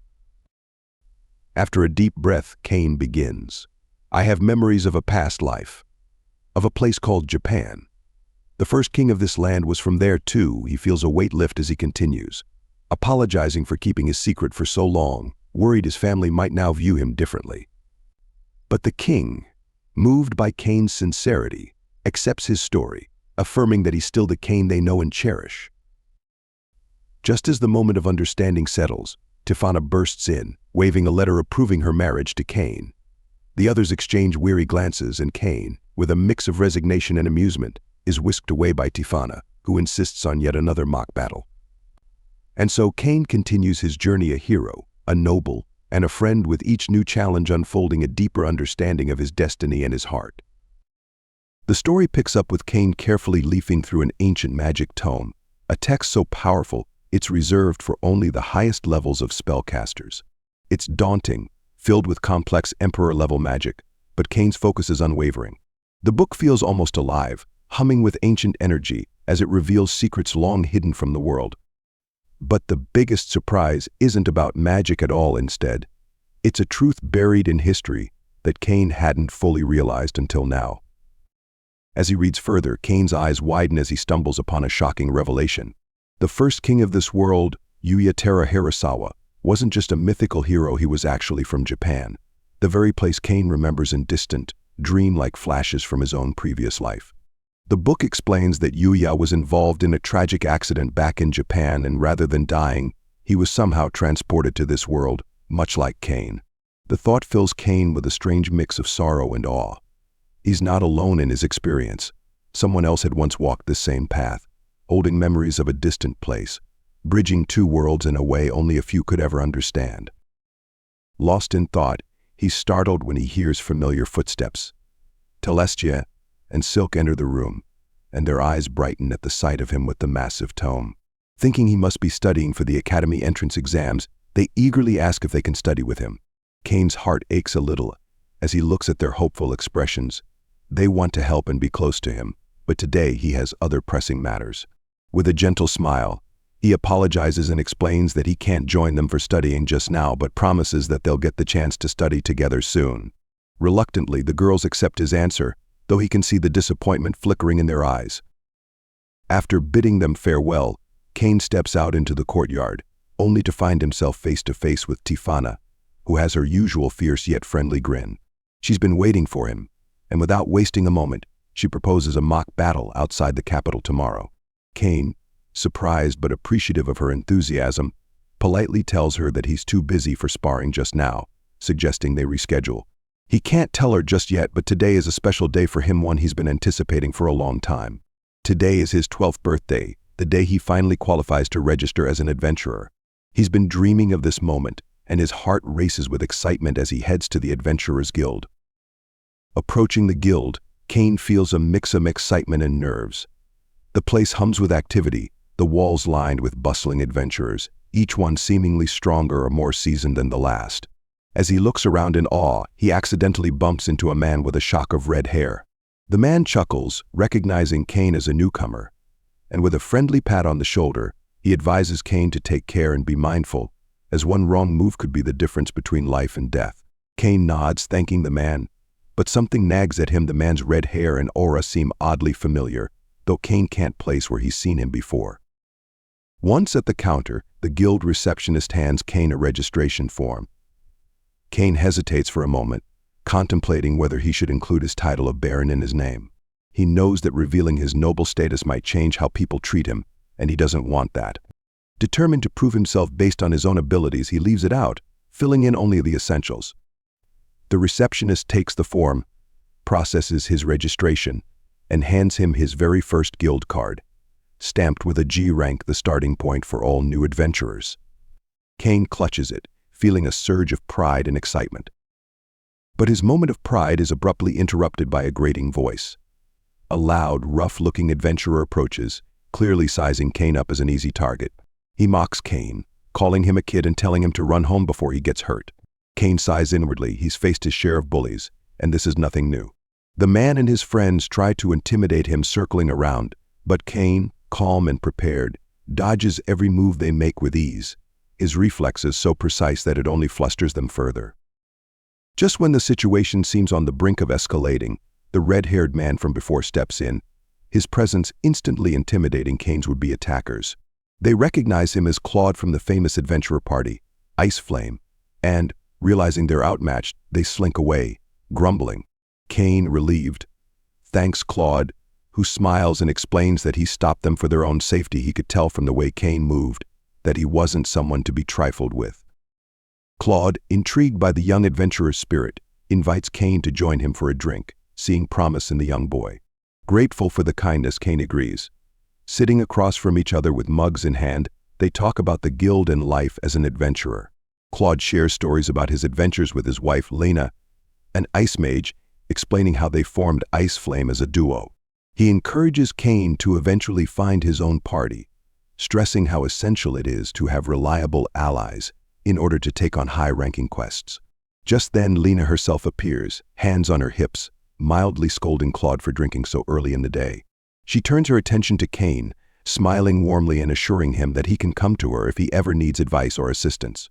After a deep breath, Cain begins. "I have memories of a past life, of a place called Japan. The first king of this land was from there too." He feels a weight lift as he continues, apologizing for keeping his secret for so long, worried his family might now view him differently. But the king, moved by Cain's sincerity, accepts his story, affirming that he's still the Cain they know and cherish. Just as the moment of understanding settles, Tifanna bursts in, waving a letter approving her marriage to Cain. The others exchange weary glances, and Cain, with a mix of resignation and amusement, is whisked away by Tifanna, who insists on yet another mock battle. And so Cain continues his journey, a hero, a noble, and a friend, with each new challenge unfolding a deeper understanding of his destiny and his heart. The story picks up with Cain carefully leafing through an ancient magic tome, a text so powerful it's reserved for only the highest levels of spellcasters. It's daunting, filled with complex emperor-level magic, but Cain's focus is unwavering. The book feels almost alive, humming with ancient energy as it reveals secrets long hidden from the world. But the biggest surprise isn't about magic at all. Instead, it's a truth buried in history that Cain hadn't fully realized until now. As he reads further, Cain's eyes widen as he stumbles upon a shocking revelation. The first king of this world, Uyatara Hirasawa, wasn't just a mythical hero, he was actually from Japan, the very place Cain remembers in distant, dream-like flashes from his own previous life. The book explains that Yuya was involved in a tragic accident back in Japan, and rather than dying, he was somehow transported to this world, much like Cain. The thought fills Cain with a strange mix of sorrow and awe. He's not alone in his experience. Someone else had once walked this same path, holding memories of a distant place, bridging two worlds in a way only a few could ever understand. Lost in thought, he's startled when he hears familiar footsteps. Telestia and Silk enter the room, and their eyes brighten at the sight of him with the massive tome. Thinking he must be studying for the academy entrance exams, they eagerly ask if they can study with him. Cain's heart aches a little as he looks at their hopeful expressions. They want to help and be close to him, but today he has other pressing matters. With a gentle smile, he apologizes and explains that he can't join them for studying just now, but promises that they'll get the chance to study together soon. Reluctantly, the girls accept his answer, though he can see the disappointment flickering in their eyes. After bidding them farewell, Cain steps out into the courtyard, only to find himself face to face with Tifana, who has her usual fierce yet friendly grin. She's been waiting for him, and without wasting a moment, she proposes a mock battle outside the capital tomorrow. Cain, surprised but appreciative of her enthusiasm, politely tells her that he's too busy for sparring just now, suggesting they reschedule. He can't tell her just yet, but today is a special day for him, one he's been anticipating for a long time. Today is his 12th birthday, the day he finally qualifies to register as an adventurer. He's been dreaming of this moment, and his heart races with excitement as he heads to the Adventurers Guild. Approaching the guild, Cain feels a mix of excitement and nerves. The place hums with activity, the walls lined with bustling adventurers, each one seemingly stronger or more seasoned than the last. As he looks around in awe, he accidentally bumps into a man with a shock of red hair. The man chuckles, recognizing Cain as a newcomer, and with a friendly pat on the shoulder, he advises Cain to take care and be mindful, as one wrong move could be the difference between life and death. Cain nods, thanking the man, but something nags at him. The man's red hair and aura seem oddly familiar, though Cain can't place where he's seen him before. Once at the counter, the guild receptionist hands Cain a registration form. Cain hesitates for a moment, contemplating whether he should include his title of Baron in his name. He knows that revealing his noble status might change how people treat him, and he doesn't want that. Determined to prove himself based on his own abilities, he leaves it out, filling in only the essentials. The receptionist takes the form, processes his registration, and hands him his very first guild card, stamped with a G rank, the starting point for all new adventurers. Cain clutches it, feeling a surge of pride and excitement. But his moment of pride is abruptly interrupted by a grating voice. A loud, rough-looking adventurer approaches, clearly sizing Cain up as an easy target. He mocks Cain, calling him a kid and telling him to run home before he gets hurt. Cain sighs inwardly. He's faced his share of bullies, and this is nothing new. The man and his friends try to intimidate him, circling around, but Cain, calm and prepared, dodges every move they make with ease, his reflexes so precise that it only flusters them further. Just when the situation seems on the brink of escalating, the red-haired man from before steps in, his presence instantly intimidating Cain's would-be attackers. They recognize him as Claude from the famous adventurer party, Ice Flame, and, realizing they're outmatched, they slink away, grumbling. Cain, relieved, thanks Claude, who smiles and explains that he stopped them for their own safety. He could tell from the way Cain moved that he wasn't someone to be trifled with. Claude, intrigued by the young adventurer's spirit, invites Cain to join him for a drink, seeing promise in the young boy. Grateful for the kindness, Cain agrees. Sitting across from each other with mugs in hand, they talk about the guild and life as an adventurer. Claude shares stories about his adventures with his wife, Lena, an ice mage, explaining how they formed Ice Flame as a duo. He encourages Cain to eventually find his own party, stressing how essential it is to have reliable allies in order to take on high-ranking quests. Just then, Lena herself appears, hands on her hips, mildly scolding Claude for drinking so early in the day. She turns her attention to Cain, smiling warmly and assuring him that he can come to her if he ever needs advice or assistance.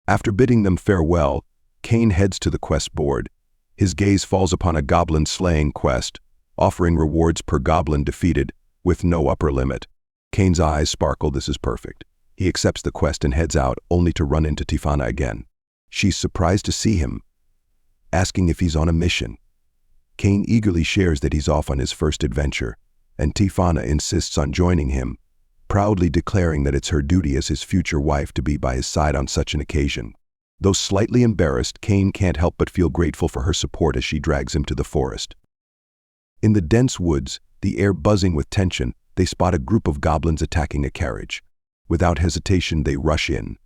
After bidding them farewell, Cain heads to the quest board. His gaze falls upon a goblin-slaying quest, offering rewards per goblin defeated, with no upper limit. Cain's eyes sparkle. This is perfect. He accepts the quest and heads out, only to run into Tifana again. She's surprised to see him, asking if he's on a mission. Cain eagerly shares that he's off on his first adventure, and Tifana insists on joining him, proudly declaring that it's her duty as his future wife to be by his side on such an occasion. Though slightly embarrassed, Cain can't help but feel grateful for her support as she drags him to the forest. In the dense woods, the air buzzing with tension, they spot a group of goblins attacking a carriage. Without hesitation, they rush in.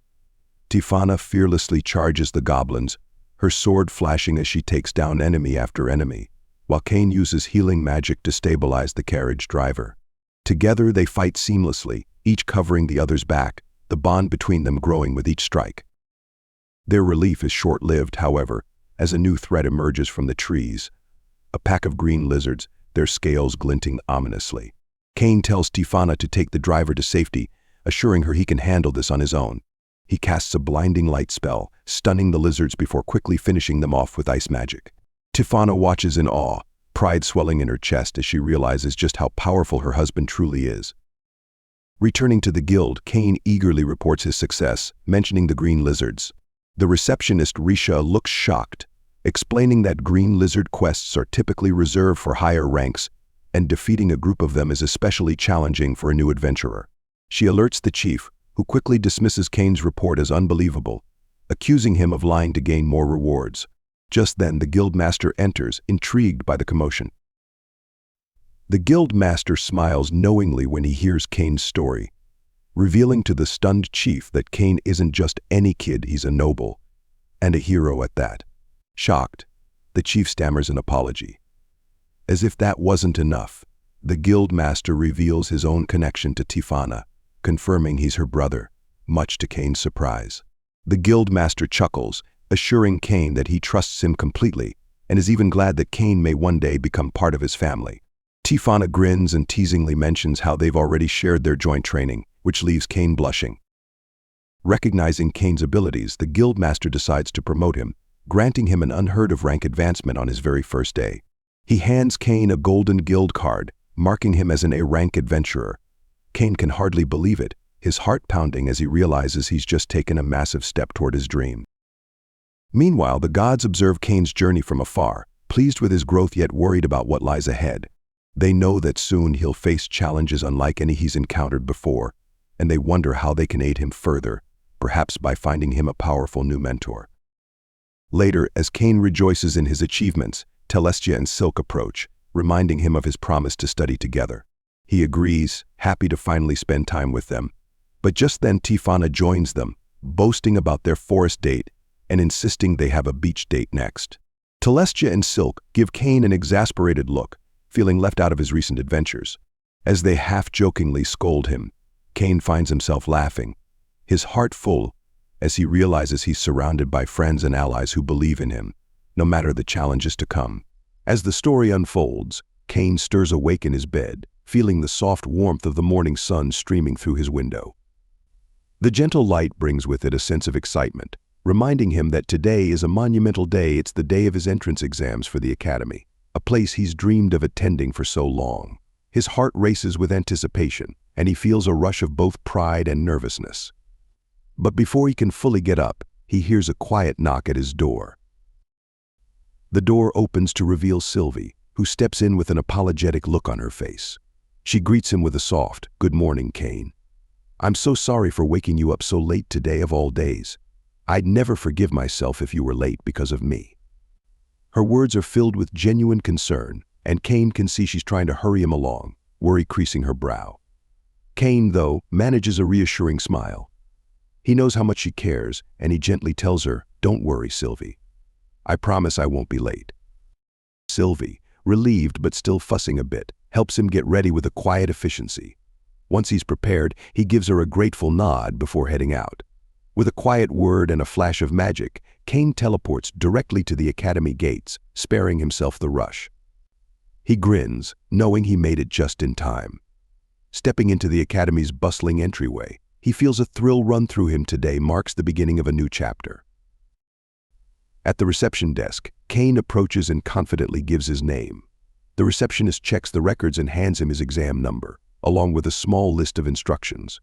Tifana fearlessly charges the goblins, her sword flashing as she takes down enemy after enemy, while Cain uses healing magic to stabilize the carriage driver. Together, they fight seamlessly, each covering the other's back, the bond between them growing with each strike. Their relief is short-lived, however, as a new threat emerges from the trees. A pack of green lizards, their scales glinting ominously. Cain tells Tifana to take the driver to safety, assuring her he can handle this on his own. He casts a blinding light spell, stunning the lizards before quickly finishing them off with ice magic. Tifana watches in awe, pride swelling in her chest as she realizes just how powerful her husband truly is. Returning to the guild, Cain eagerly reports his success, mentioning the green lizards. The receptionist Risha looks shocked, explaining that green lizard quests are typically reserved for higher ranks, and defeating a group of them is especially challenging for a new adventurer. She alerts the chief, who quickly dismisses Cain's report as unbelievable, accusing him of lying to gain more rewards. Just then, the guildmaster enters, intrigued by the commotion. The guildmaster smiles knowingly when he hears Cain's story, revealing to the stunned chief that Cain isn't just any kid, he's a noble, and a hero at that. Shocked, the chief stammers an apology. As if that wasn't enough, the guildmaster reveals his own connection to Tifana, confirming he's her brother, much to Cain's surprise. The guildmaster chuckles, assuring Cain that he trusts him completely, and is even glad that Cain may one day become part of his family. Tifana grins and teasingly mentions how they've already shared their joint training, which leaves Cain blushing. Recognizing Cain's abilities, the guildmaster decides to promote him, granting him an unheard-of rank advancement on his very first day. He hands Cain a golden guild card, marking him as an A-rank adventurer. Cain can hardly believe it, his heart pounding as he realizes he's just taken a massive step toward his dream. Meanwhile, the gods observe Cain's journey from afar, pleased with his growth yet worried about what lies ahead. They know that soon he'll face challenges unlike any he's encountered before, and they wonder how they can aid him further, perhaps by finding him a powerful new mentor. Later, as Cain rejoices in his achievements, Telestia and Silk approach, reminding him of his promise to study together. He agrees, happy to finally spend time with them. But just then Tifana joins them, boasting about their forest date and insisting they have a beach date next. Telestia and Silk give Cain an exasperated look, feeling left out of his recent adventures. As they half-jokingly scold him, Cain finds himself laughing, his heart full, as he realizes he's surrounded by friends and allies who believe in him, no matter the challenges to come. As the story unfolds, Cain stirs awake in his bed, feeling the soft warmth of the morning sun streaming through his window. The gentle light brings with it a sense of excitement, reminding him that today is a monumental day. It's the day of his entrance exams for the academy, a place he's dreamed of attending for so long. His heart races with anticipation, and he feels a rush of both pride and nervousness. But before he can fully get up, he hears a quiet knock at his door. The door opens to reveal Sylvie, who steps in with an apologetic look on her face. She greets him with a soft, "Good morning, Cain. I'm so sorry for waking you up so late today of all days. I'd never forgive myself if you were late because of me." Her words are filled with genuine concern, and Cain can see she's trying to hurry him along, worry creasing her brow. Cain, though, manages a reassuring smile. He knows how much she cares, and he gently tells her, "Don't worry, Sylvie. I promise I won't be late." Sylvie, relieved but still fussing a bit, helps him get ready with a quiet efficiency. Once he's prepared, he gives her a grateful nod before heading out. With a quiet word and a flash of magic, Cain teleports directly to the academy gates, sparing himself the rush. He grins, knowing he made it just in time. Stepping into the academy's bustling entryway, he feels a thrill run through him. Today marks the beginning of a new chapter. At the reception desk, Cain approaches and confidently gives his name. The receptionist checks the records and hands him his exam number, along with a small list of instructions.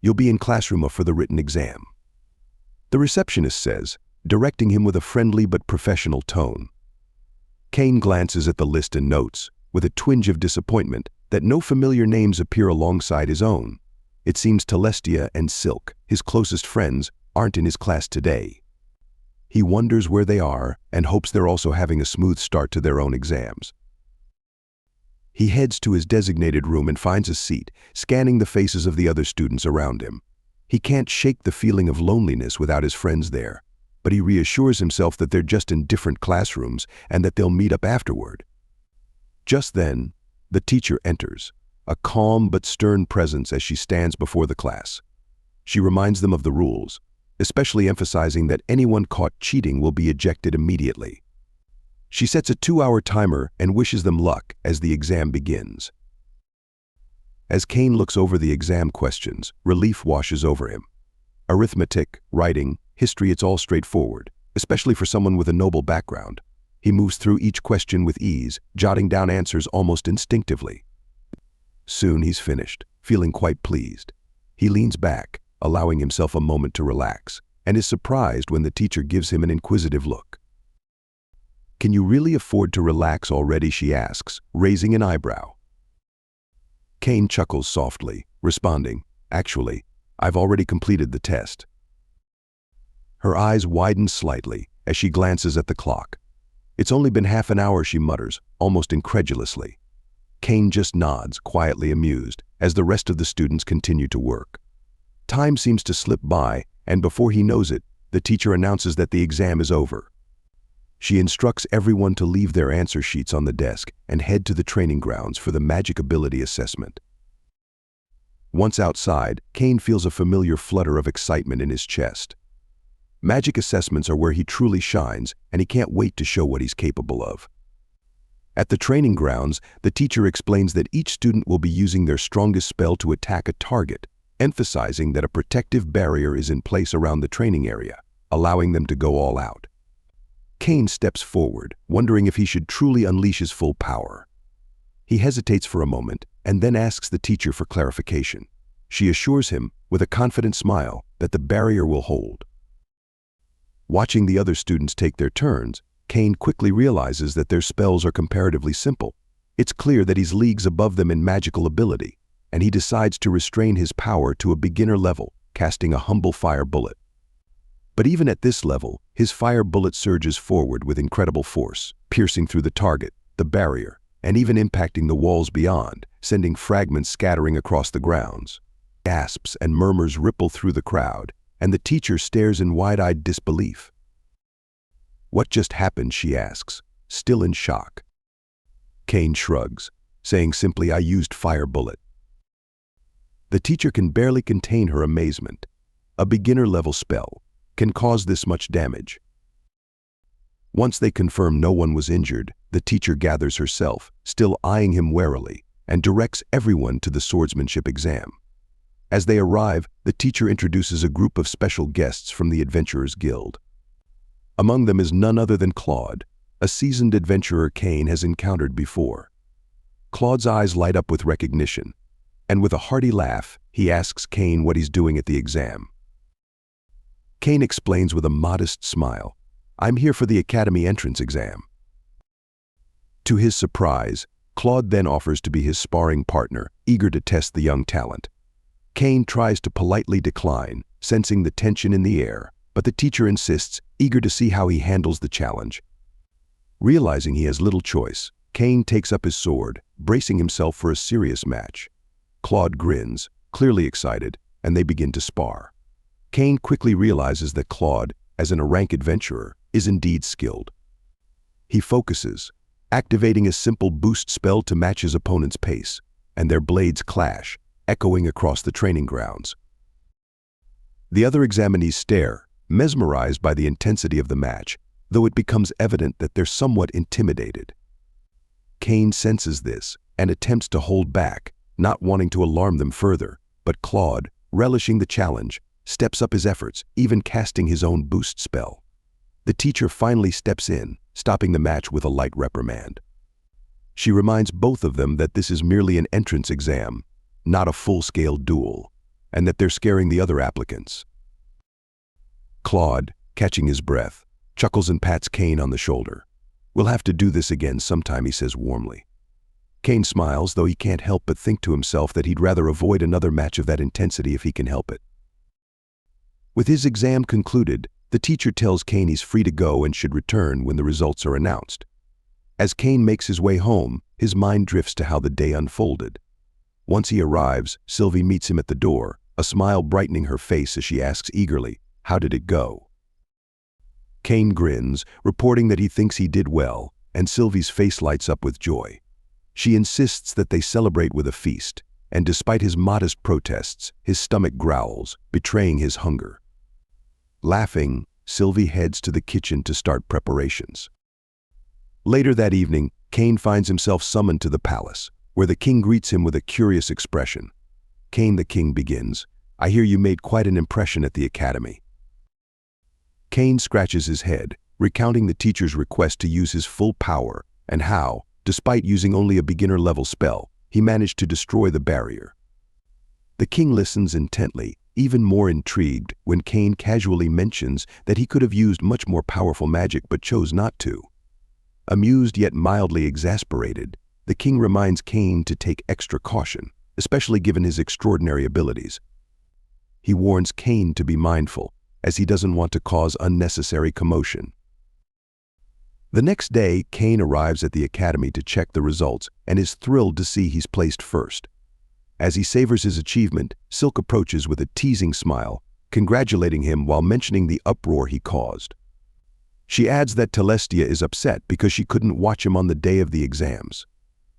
"You'll be in classroom for the written exam," the receptionist says, directing him with a friendly but professional tone. Cain glances at the list and notes, with a twinge of disappointment, that no familiar names appear alongside his own. It seems Telestia and Silk, his closest friends, aren't in his class today. He wonders where they are and hopes they're also having a smooth start to their own exams. He heads to his designated room and finds a seat, scanning the faces of the other students around him. He can't shake the feeling of loneliness without his friends there, but he reassures himself that they're just in different classrooms and that they'll meet up afterward. Just then, the teacher enters, a calm but stern presence as she stands before the class. She reminds them of the rules, especially emphasizing that anyone caught cheating will be ejected immediately. She sets a 2-hour timer and wishes them luck as the exam begins. As Cain looks over the exam questions, relief washes over him. Arithmetic, writing, history, it's all straightforward, especially for someone with a noble background. He moves through each question with ease, jotting down answers almost instinctively. Soon he's finished, feeling quite pleased. He leans back, allowing himself a moment to relax, and is surprised when the teacher gives him an inquisitive look. "Can you really afford to relax already?" she asks, raising an eyebrow. Cain chuckles softly, responding, "Actually, I've already completed the test." Her eyes widen slightly as she glances at the clock. "It's only been half an hour," she mutters, almost incredulously. Cain just nods, quietly amused, as the rest of the students continue to work. Time seems to slip by, and before he knows it, the teacher announces that the exam is over. She instructs everyone to leave their answer sheets on the desk and head to the training grounds for the magic ability assessment. Once outside, Cain feels a familiar flutter of excitement in his chest. Magic assessments are where he truly shines, and he can't wait to show what he's capable of. At the training grounds, the teacher explains that each student will be using their strongest spell to attack a target, emphasizing that a protective barrier is in place around the training area, allowing them to go all out. Cain steps forward, wondering if he should truly unleash his full power. He hesitates for a moment and then asks the teacher for clarification. She assures him, with a confident smile, that the barrier will hold. Watching the other students take their turns, Cain quickly realizes that their spells are comparatively simple. It's clear that he's leagues above them in magical ability, and he decides to restrain his power to a beginner level, casting a humble fire bullet. But even at this level, his fire bullet surges forward with incredible force, piercing through the target, the barrier, and even impacting the walls beyond, sending fragments scattering across the grounds. Gasps and murmurs ripple through the crowd, and the teacher stares in wide-eyed disbelief. "What just happened?" she asks, still in shock. Cain shrugs, saying simply, "I used fire bullet." The teacher can barely contain her amazement. A beginner-level spell can cause this much damage. Once they confirm no one was injured, the teacher gathers herself, still eyeing him warily, and directs everyone to the swordsmanship exam. As they arrive, the teacher introduces a group of special guests from the Adventurers Guild. Among them is none other than Claude, a seasoned adventurer Cain has encountered before. Claude's eyes light up with recognition, and with a hearty laugh, he asks Cain what he's doing at the exam. Cain explains with a modest smile, "I'm here for the Academy entrance exam." To his surprise, Claude then offers to be his sparring partner, eager to test the young talent. Cain tries to politely decline, sensing the tension in the air, but the teacher insists, eager to see how he handles the challenge. Realizing he has little choice, Cain takes up his sword, bracing himself for a serious match. Claude grins, clearly excited, and they begin to spar. Cain quickly realizes that Claude, as a rank adventurer, is indeed skilled. He focuses, activating a simple boost spell to match his opponent's pace, and their blades clash, echoing across the training grounds. The other examinees stare, mesmerized by the intensity of the match, though it becomes evident that they're somewhat intimidated. Cain senses this and attempts to hold back, not wanting to alarm them further, but Claude, relishing the challenge, steps up his efforts, even casting his own boost spell. The teacher finally steps in, stopping the match with a light reprimand. She reminds both of them that this is merely an entrance exam, not a full-scale duel, and that they're scaring the other applicants. Claude, catching his breath, chuckles and pats Cain on the shoulder. "We'll have to do this again sometime," he says warmly. Cain smiles, though he can't help but think to himself that he'd rather avoid another match of that intensity if he can help it. With his exam concluded, The teacher tells Cain he's free to go and should return when the results are announced. As Cain makes his way home, his mind drifts to how the day unfolded. Once he arrives, Sylvie meets him at the door, a smile brightening her face as she asks eagerly, "How did it go?" Cain grins, reporting that he thinks he did well, and Sylvie's face lights up with joy. She insists that they celebrate with a feast, and despite his modest protests, his stomach growls, betraying his hunger. Laughing, Sylvie heads to the kitchen to start preparations. Later that evening, Cain finds himself summoned to the palace, where the king greets him with a curious expression. Cain, the king begins, "I hear you made quite an impression at the academy." Cain scratches his head, recounting the teacher's request to use his full power and how, despite using only a beginner-level spell, he managed to destroy the barrier. The king listens intently, even more intrigued when Cain casually mentions that he could have used much more powerful magic but chose not to. Amused yet mildly exasperated, the king reminds Cain to take extra caution, especially given his extraordinary abilities. He warns Cain to be mindful, as he doesn't want to cause unnecessary commotion. The next day, Cain arrives at the academy to check the results and is thrilled to see he's placed first. As he savors his achievement, Silk approaches with a teasing smile, congratulating him while mentioning the uproar he caused. She adds that Celestia is upset because she couldn't watch him on the day of the exams.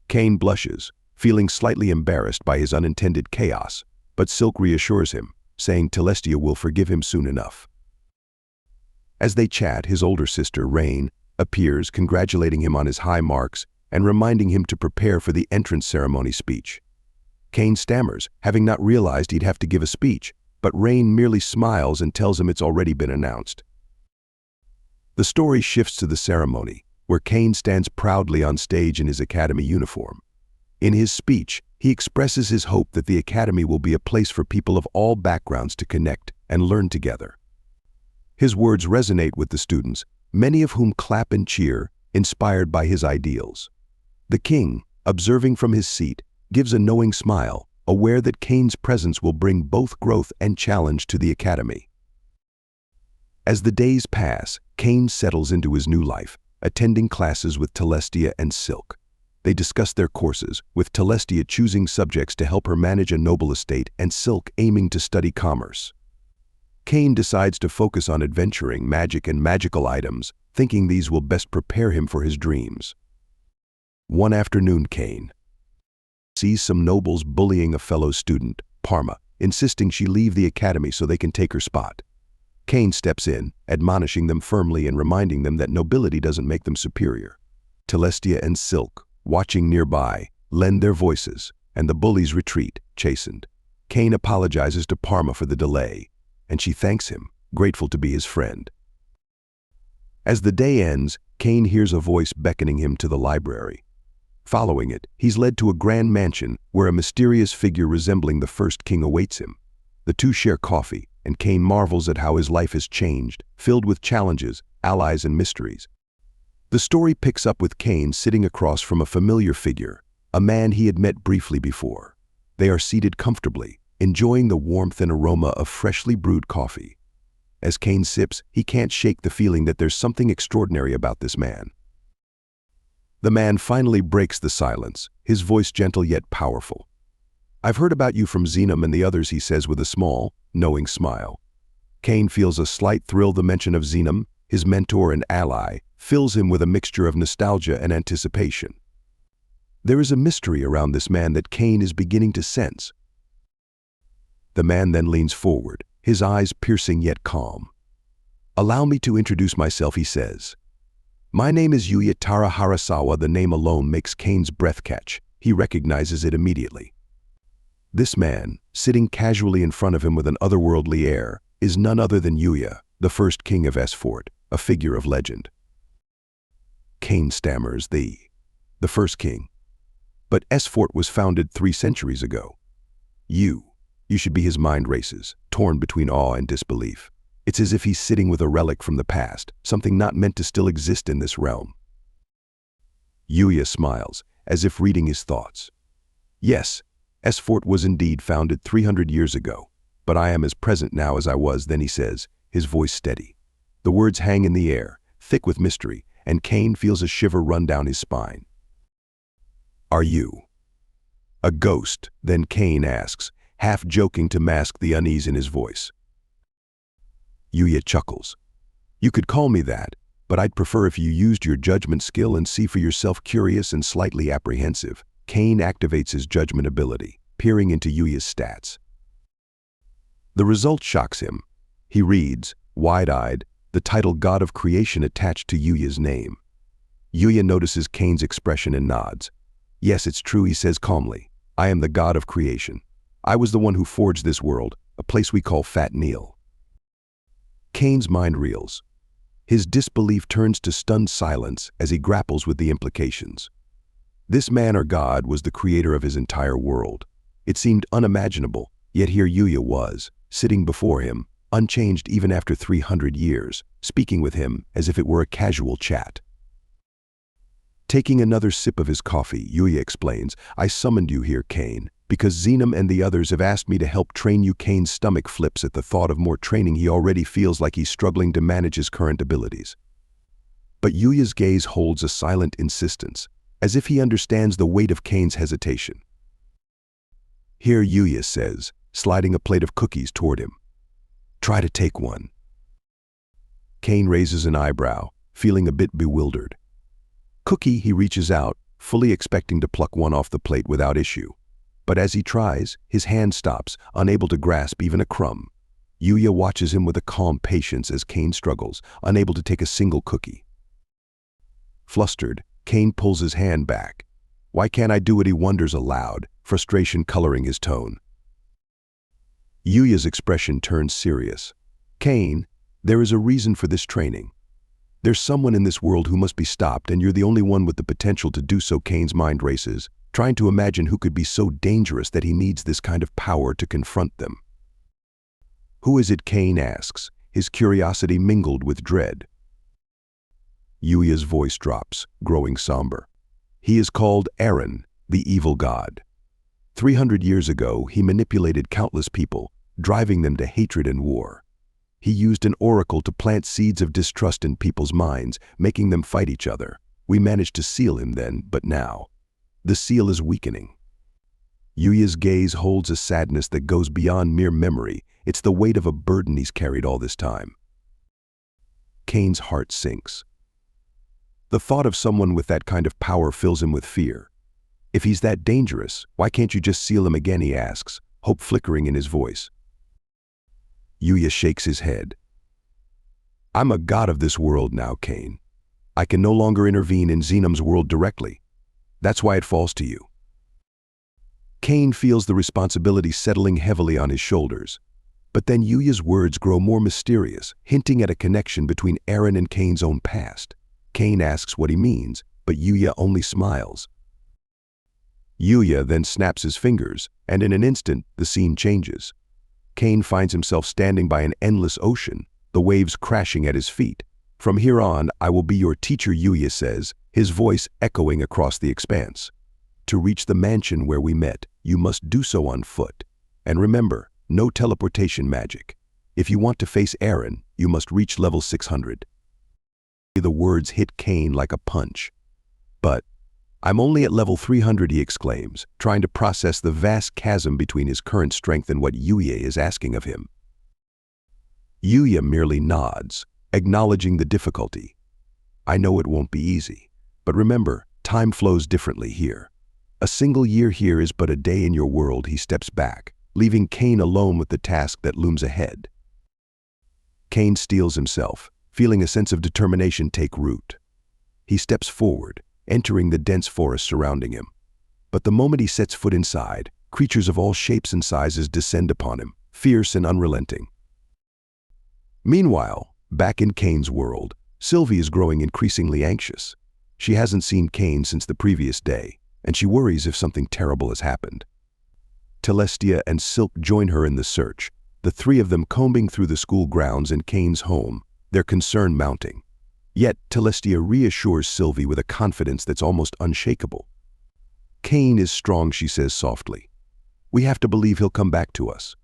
Cain blushes, feeling slightly embarrassed by his unintended chaos, but Silk reassures him, saying Celestia will forgive him soon enough. As they chat, his older sister, Rain, appears, congratulating him on his high marks and reminding him to prepare for the entrance ceremony speech. Cain stammers, having not realized he'd have to give a speech, but Rain merely smiles and tells him it's already been announced. The story shifts to the ceremony, where Cain stands proudly on stage in his academy uniform. In his speech, he expresses his hope that the academy will be a place for people of all backgrounds to connect and learn together. His words resonate with the students, many of whom clap and cheer, inspired by his ideals. The king, observing from his seat, gives a knowing smile, aware that Cain's presence will bring both growth and challenge to the academy. As the days pass, Cain settles into his new life, attending classes with Celestia and Silk. They discuss their courses, with Celestia choosing subjects to help her manage a noble estate and Silk aiming to study commerce. Cain decides to focus on adventuring, magic, and magical items, thinking these will best prepare him for his dreams. One afternoon, Cain sees some nobles bullying a fellow student, Parma, insisting she leave the academy so they can take her spot. Cain steps in, admonishing them firmly and reminding them that nobility doesn't make them superior. Celestia and Silk, watching nearby, lend their voices, and the bullies retreat, chastened. Cain apologizes to Parma for the delay, and she thanks him, grateful to be his friend. As the day ends, Cain hears a voice beckoning him to the library. Following it, he's led to a grand mansion where a mysterious figure resembling the first king awaits him. The two share coffee, and Cain marvels at how his life has changed, filled with challenges, allies, and mysteries. The story picks up with Cain sitting across from a familiar figure, a man he had met briefly before. They are seated comfortably, enjoying the warmth and aroma of freshly brewed coffee. As Cain sips, he can't shake the feeling that there's something extraordinary about this man. The man finally breaks the silence, his voice gentle yet powerful. "I've heard about you from Xenum and the others," he says with a small, knowing smile. Cain feels a slight thrill. The mention of Xenum, his mentor and ally, fills him with a mixture of nostalgia and anticipation. There is a mystery around this man that Cain is beginning to sense. The man then leans forward, his eyes piercing yet calm. "Allow me to introduce myself," he says. "My name is Yuya Tara Harasawa." The name alone makes Cain's breath catch. He recognizes it immediately. This man, sitting casually in front of him with an otherworldly air, is none other than Yuya, the first king of Esfort, a figure of legend. Cain stammers, the first king. But Esfort was founded 3 centuries ago. You should be. His mind races, torn between awe and disbelief. It's as if he's sitting with a relic from the past, something not meant to still exist in this realm. Yuya smiles, as if reading his thoughts. "Yes, Esfort was indeed founded 300 years ago, but I am as present now as I was then," he says, his voice steady. The words hang in the air, thick with mystery, and Cain feels a shiver run down his spine. "Are you a ghost?" then Cain asks, half joking to mask the unease in his voice. Yuya chuckles. "You could call me that, but I'd prefer if you used your judgment skill and see for yourself." Curious and slightly apprehensive, Cain activates his judgment ability, peering into Yuya's stats. The result shocks him. He reads, wide-eyed, the title God of Creation attached to Yuya's name. Yuya notices Cain's expression and nods. "Yes, it's true," he says calmly. "I am the God of Creation. I was the one who forged this world, a place we call Fat Neil." Cain's mind reels. His disbelief turns to stunned silence as he grapples with the implications. This man or God was the creator of his entire world. It seemed unimaginable, yet here Yuya was, sitting before him, unchanged even after 300 years, speaking with him as if it were a casual chat. Taking another sip of his coffee, Yuya explains, "I summoned you here, Cain, because Xenom and the others have asked me to help train you." Cain's stomach flips at the thought of more training. He already feels like he's struggling to manage his current abilities. But Yuya's gaze holds a silent insistence, as if he understands the weight of Cain's hesitation. "Here," Yuya says, sliding a plate of cookies toward him. "Try to take one." Cain raises an eyebrow, feeling a bit bewildered. "Cookie," he reaches out, fully expecting to pluck one off the plate without issue. But as he tries, his hand stops, unable to grasp even a crumb. Yuya watches him with a calm patience as Cain struggles, unable to take a single cookie. Flustered, Cain pulls his hand back. "Why can't I do it?" he wonders aloud, frustration coloring his tone. Yuya's expression turns serious. "Cain, there is a reason for this training. There's someone in this world who must be stopped, and you're the only one with the potential to do so." Cain's mind races, trying to imagine who could be so dangerous that he needs this kind of power to confront them. "Who is it?" Cain asks, his curiosity mingled with dread. Yuya's voice drops, growing somber. "He is called Eren, the evil god. 300 years ago, he manipulated countless people, driving them to hatred and war. He used an oracle to plant seeds of distrust in people's minds, making them fight each other. We managed to seal him then, but now the seal is weakening." Yuya's gaze holds a sadness that goes beyond mere memory. It's the weight of a burden he's carried all this time. Cain's heart sinks. The thought of someone with that kind of power fills him with fear. "If he's that dangerous, why can't you just seal him again?" he asks, hope flickering in his voice. Yuya shakes his head. "I'm a god of this world now, Cain. I can no longer intervene in Xenom's world directly. That's why it falls to you." Cain feels the responsibility settling heavily on his shoulders. But then Yuya's words grow more mysterious, hinting at a connection between Eren and Cain's own past. Cain asks what he means, but Yuya only smiles. Yuya then snaps his fingers, and in an instant, the scene changes. Cain finds himself standing by an endless ocean, the waves crashing at his feet. "From here on, I will be your teacher," Yuya says, his voice echoing across the expanse. "To reach the mansion where we met, you must do so on foot. And remember, no teleportation magic. If you want to face Eren, you must reach level 600. The words hit Cain like a punch. "But I'm only at level 300, he exclaims, trying to process the vast chasm between his current strength and what Yuya is asking of him. Yuya merely nods, acknowledging the difficulty. "I know it won't be easy, but remember, time flows differently here. A single year here is but a day in your world." He steps back, leaving Cain alone with the task that looms ahead. Cain steels himself, feeling a sense of determination take root. He steps forward, entering the dense forest surrounding him. But the moment he sets foot inside, creatures of all shapes and sizes descend upon him, fierce and unrelenting. Meanwhile, back in Cain's world, Sylvie is growing increasingly anxious. She hasn't seen Cain since the previous day, and she worries if something terrible has happened. Celestia and Silk join her in the search, the three of them combing through the school grounds and Cain's home, their concern mounting. Yet, Celestia reassures Sylvie with a confidence that's almost unshakable. "Cain is strong," she says softly. "We have to believe he'll come back to us."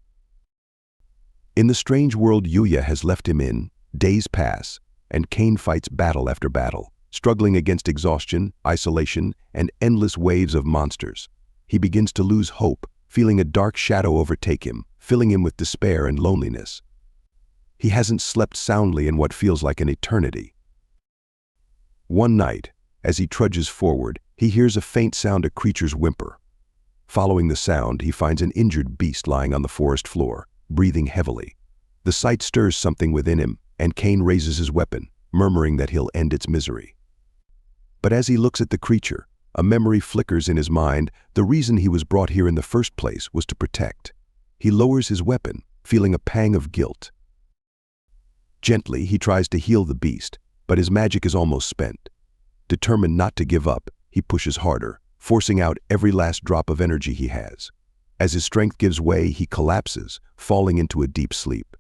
In the strange world Yuya has left him in, Days pass, and Cain fights battle after battle, struggling against exhaustion, isolation, and endless waves of monsters. He begins to lose hope, feeling a dark shadow overtake him, filling him with despair and loneliness. He hasn't slept soundly in what feels like an eternity. One night, as he trudges forward, he hears a faint sound, a creature's whimper. Following the sound, he finds an injured beast lying on the forest floor, breathing heavily. The sight stirs something within him, and Cain raises his weapon, murmuring that he'll end its misery. But as he looks at the creature, a memory flickers in his mind. The reason he was brought here in the first place was to protect. He lowers his weapon, feeling a pang of guilt. Gently, he tries to heal the beast, but his magic is almost spent. Determined not to give up, he pushes harder, forcing out every last drop of energy he has. As his strength gives way, he collapses, falling into a deep sleep.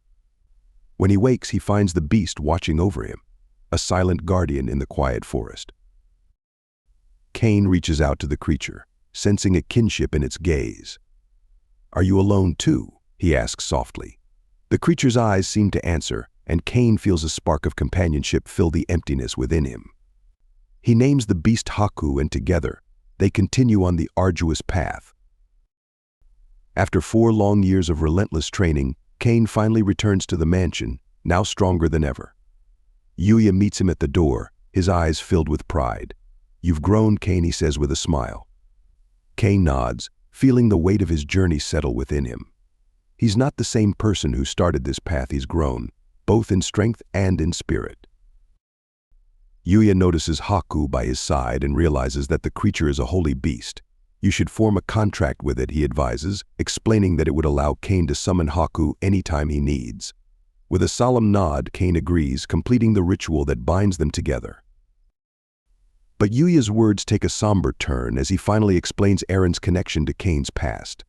When he wakes, he finds the beast watching over him, a silent guardian in the quiet forest. Cain reaches out to the creature, sensing a kinship in its gaze. "Are you alone too?" he asks softly. The creature's eyes seem to answer, and Cain feels a spark of companionship fill the emptiness within him. He names the beast Haku, and together, they continue on the arduous path. After 4 long years of relentless training, Cain finally returns to the mansion, now stronger than ever. Yuya meets him at the door, his eyes filled with pride. "You've grown, Cain," he says with a smile. Cain nods, feeling the weight of his journey settle within him. He's not the same person who started this path. He's grown, both in strength and in spirit. Yuya notices Haku by his side and realizes that the creature is a holy beast. "You should form a contract with it," he advises, explaining that it would allow Cain to summon Haku anytime he needs. With a solemn nod, Cain agrees, completing the ritual that binds them together. But Yuya's words take a somber turn as he finally explains Eren's connection to Cain's past.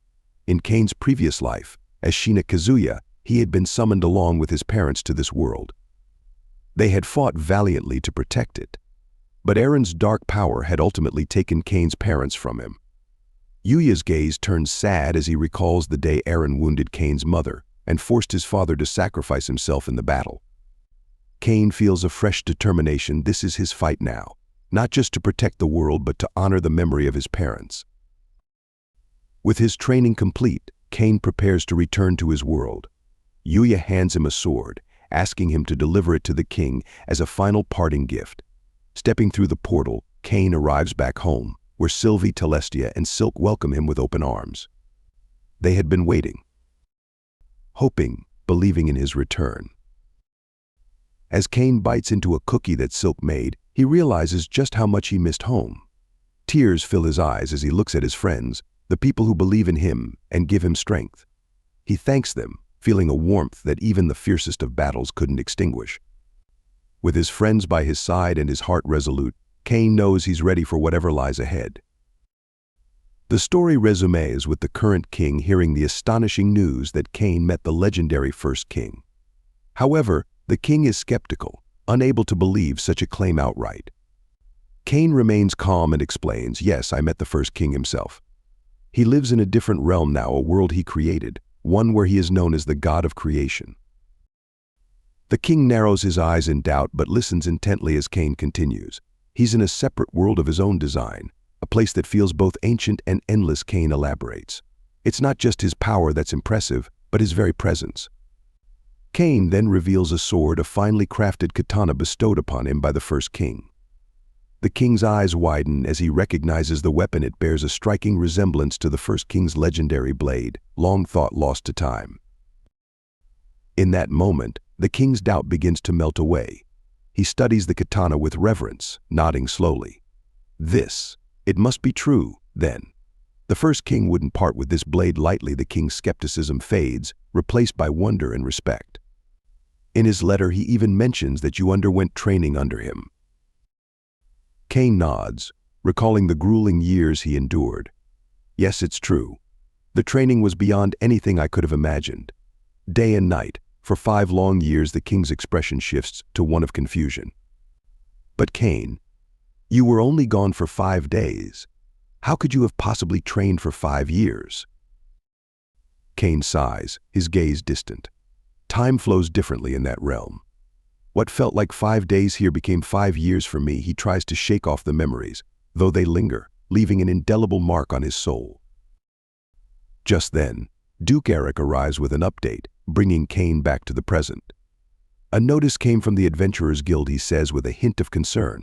In Cain's previous life, as Shiinya Kazuya, he had been summoned along with his parents to this world. They had fought valiantly to protect it. But Eren's dark power had ultimately taken Cain's parents from him. Yuya's gaze turns sad as he recalls the day Eren wounded Cain's mother and forced his father to sacrifice himself in the battle. Cain feels a fresh determination. This is his fight now, not just to protect the world but to honor the memory of his parents. With his training complete, Cain prepares to return to his world. Yuya hands him a sword, asking him to deliver it to the king as a final parting gift. Stepping through the portal, Cain arrives back home, where Sylvie, Telestia, and Silk welcome him with open arms. They had been waiting, hoping, believing in his return. As Cain bites into a cookie that Silk made, he realizes just how much he missed home. Tears fill his eyes as he looks at his friends, the people who believe in him and give him strength. He thanks them, feeling a warmth that even the fiercest of battles couldn't extinguish. With his friends by his side and his heart resolute, Cain knows he's ready for whatever lies ahead. The story resumes with the current king hearing the astonishing news that Cain met the legendary first king. However, the king is skeptical, unable to believe such a claim outright. Cain remains calm and explains, "Yes, I met the first king himself. He lives in a different realm now, a world he created, one where he is known as the god of creation." The king narrows his eyes in doubt but listens intently as Cain continues. He's in a separate world of his own design, a place that feels both ancient and endless. Cain elaborates. It's not just his power that's impressive, but his very presence. Cain then reveals a sword, a finely crafted katana bestowed upon him by the first king. The king's eyes widen as he recognizes the weapon. It bears a striking resemblance to the first king's legendary blade, long thought lost to time. In that moment, the king's doubt begins to melt away. He studies the katana with reverence, nodding slowly. It must be true, then. The first king wouldn't part with this blade lightly. The king's skepticism fades, replaced by wonder and respect. In his letter, he even mentions that you underwent training under him. Cain nods, recalling the grueling years he endured. "Yes, it's true. The training was beyond anything I could have imagined. Day and night, for 5 long years." The king's expression shifts to one of confusion. "But Cain, you were only gone for 5 days. How could you have possibly trained for 5 years? Cain sighs, his gaze distant. Time flows differently in that realm. What felt like 5 days here became 5 years for me. He tries to shake off the memories, though they linger, leaving an indelible mark on his soul. Just then, Duke Eric arrives with an update, bringing Cain back to the present. A notice came from the Adventurers Guild, he says with a hint of concern.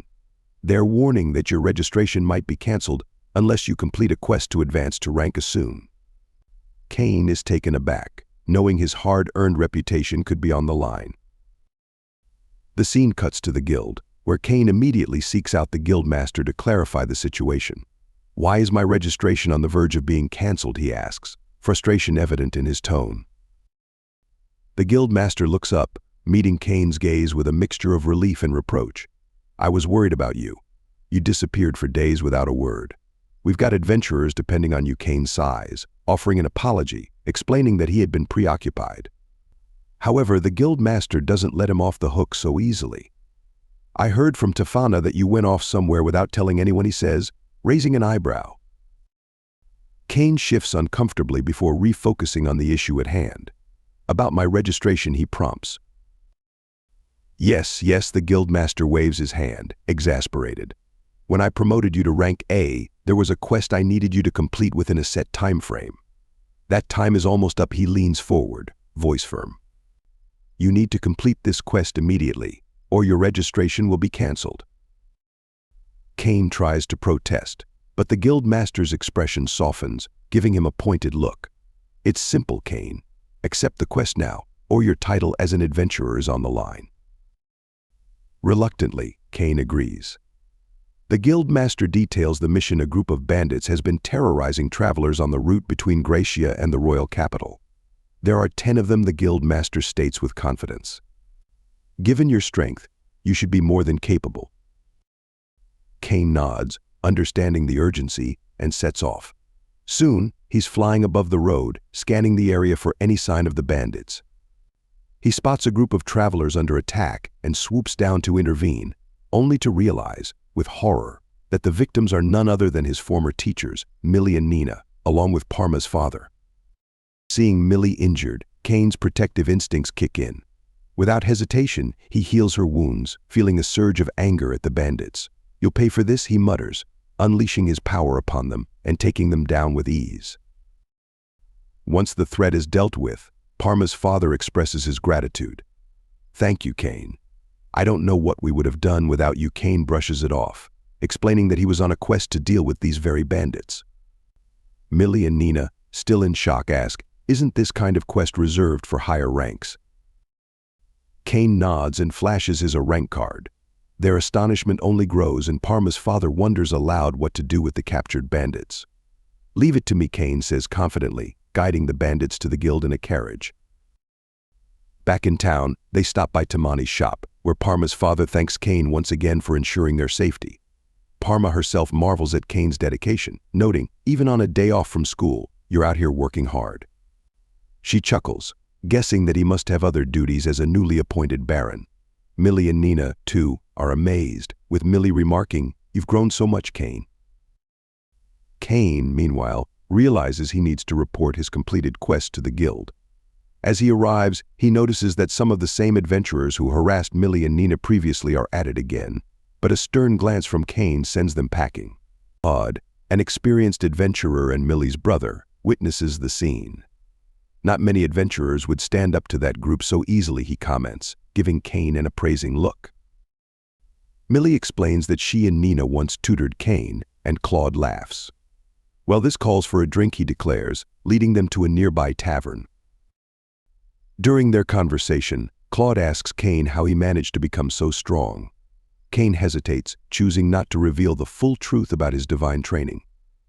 They're warning that your registration might be cancelled unless you complete a quest to advance to rank soon. Cain is taken aback, knowing his hard-earned reputation could be on the line. The scene cuts to the guild, where Cain immediately seeks out the guildmaster to clarify the situation. Why is my registration on the verge of being cancelled, he asks, frustration evident in his tone. The guildmaster looks up, meeting Cain's gaze with a mixture of relief and reproach. I was worried about you. You disappeared for days without a word. We've got adventurers depending on you, Cain sighs, offering an apology, explaining that he had been preoccupied. However, the guildmaster doesn't let him off the hook so easily. I heard from Tefana that you went off somewhere without telling anyone, he says, raising an eyebrow. Cain shifts uncomfortably before refocusing on the issue at hand. About my registration, he prompts. Yes, the guildmaster waves his hand, exasperated. When I promoted you to rank A, there was a quest I needed you to complete within a set time frame. That time is almost up, he leans forward, voice firm. You need to complete this quest immediately, or your registration will be cancelled. Cain tries to protest, but the guildmaster's expression softens, giving him a pointed look. It's simple, Cain. Accept the quest now, or your title as an adventurer is on the line. Reluctantly, Cain agrees. The guildmaster details the mission. A group of bandits has been terrorizing travelers on the route between Gracia and the royal capital. There are 10 of them, the guildmaster states with confidence. Given your strength, you should be more than capable. Cain nods, understanding the urgency, and sets off. Soon, he's flying above the road, scanning the area for any sign of the bandits. He spots a group of travelers under attack and swoops down to intervene, only to realize, with horror, that the victims are none other than his former teachers, Millie and Nina, along with Parma's father. Seeing Millie injured, Cain's protective instincts kick in. Without hesitation, he heals her wounds, feeling a surge of anger at the bandits. You'll pay for this, he mutters, unleashing his power upon them and taking them down with ease. Once the threat is dealt with, Parma's father expresses his gratitude. Thank you, Cain. I don't know what we would have done without you. Cain brushes it off, explaining that he was on a quest to deal with these very bandits. Millie and Nina, still in shock, ask, isn't this kind of quest reserved for higher ranks? Cain nods and flashes his rank card. Their astonishment only grows, and Parma's father wonders aloud what to do with the captured bandits. Leave it to me, Cain says confidently, guiding the bandits to the guild in a carriage. Back in town, they stop by Tamani's shop, where Parma's father thanks Cain once again for ensuring their safety. Parma herself marvels at Cain's dedication, noting, even on a day off from school, you're out here working hard. She chuckles, guessing that he must have other duties as a newly appointed baron. Millie and Nina, too, are amazed, with Millie remarking, you've grown so much, Cain. Cain, meanwhile, realizes he needs to report his completed quest to the guild. As he arrives, he notices that some of the same adventurers who harassed Millie and Nina previously are at it again, but a stern glance from Cain sends them packing. Odd, an experienced adventurer and Millie's brother, witnesses the scene. Not many adventurers would stand up to that group so easily, he comments, giving Cain an appraising look. Millie explains that she and Nina once tutored Cain, and Claude laughs. Well, this calls for a drink, he declares, leading them to a nearby tavern. During their conversation, Claude asks Cain how he managed to become so strong. Cain hesitates, choosing not to reveal the full truth about his divine training.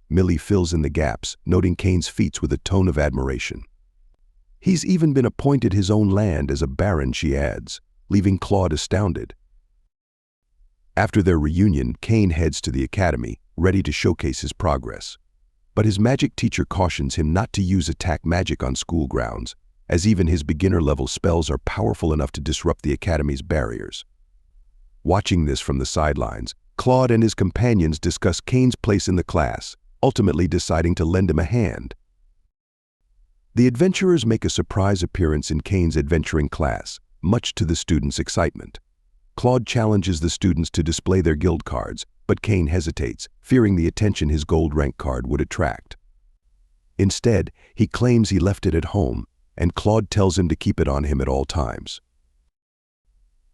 Millie fills in the gaps, noting Cain's feats with a tone of admiration. He's even been appointed his own land as a baron, she adds, leaving Claude astounded. After their reunion, Cain heads to the academy, ready to showcase his progress. But his magic teacher cautions him not to use attack magic on school grounds, as even his beginner-level spells are powerful enough to disrupt the academy's barriers. Watching this from the sidelines, Claude and his companions discuss Cain's place in the class, ultimately deciding to lend him a hand. The adventurers make a surprise appearance in Cain's adventuring class, much to the students' excitement. Claude challenges the students to display their guild cards, but Cain hesitates, fearing the attention his gold rank card would attract. Instead, he claims he left it at home, and Claude tells him to keep it on him at all times.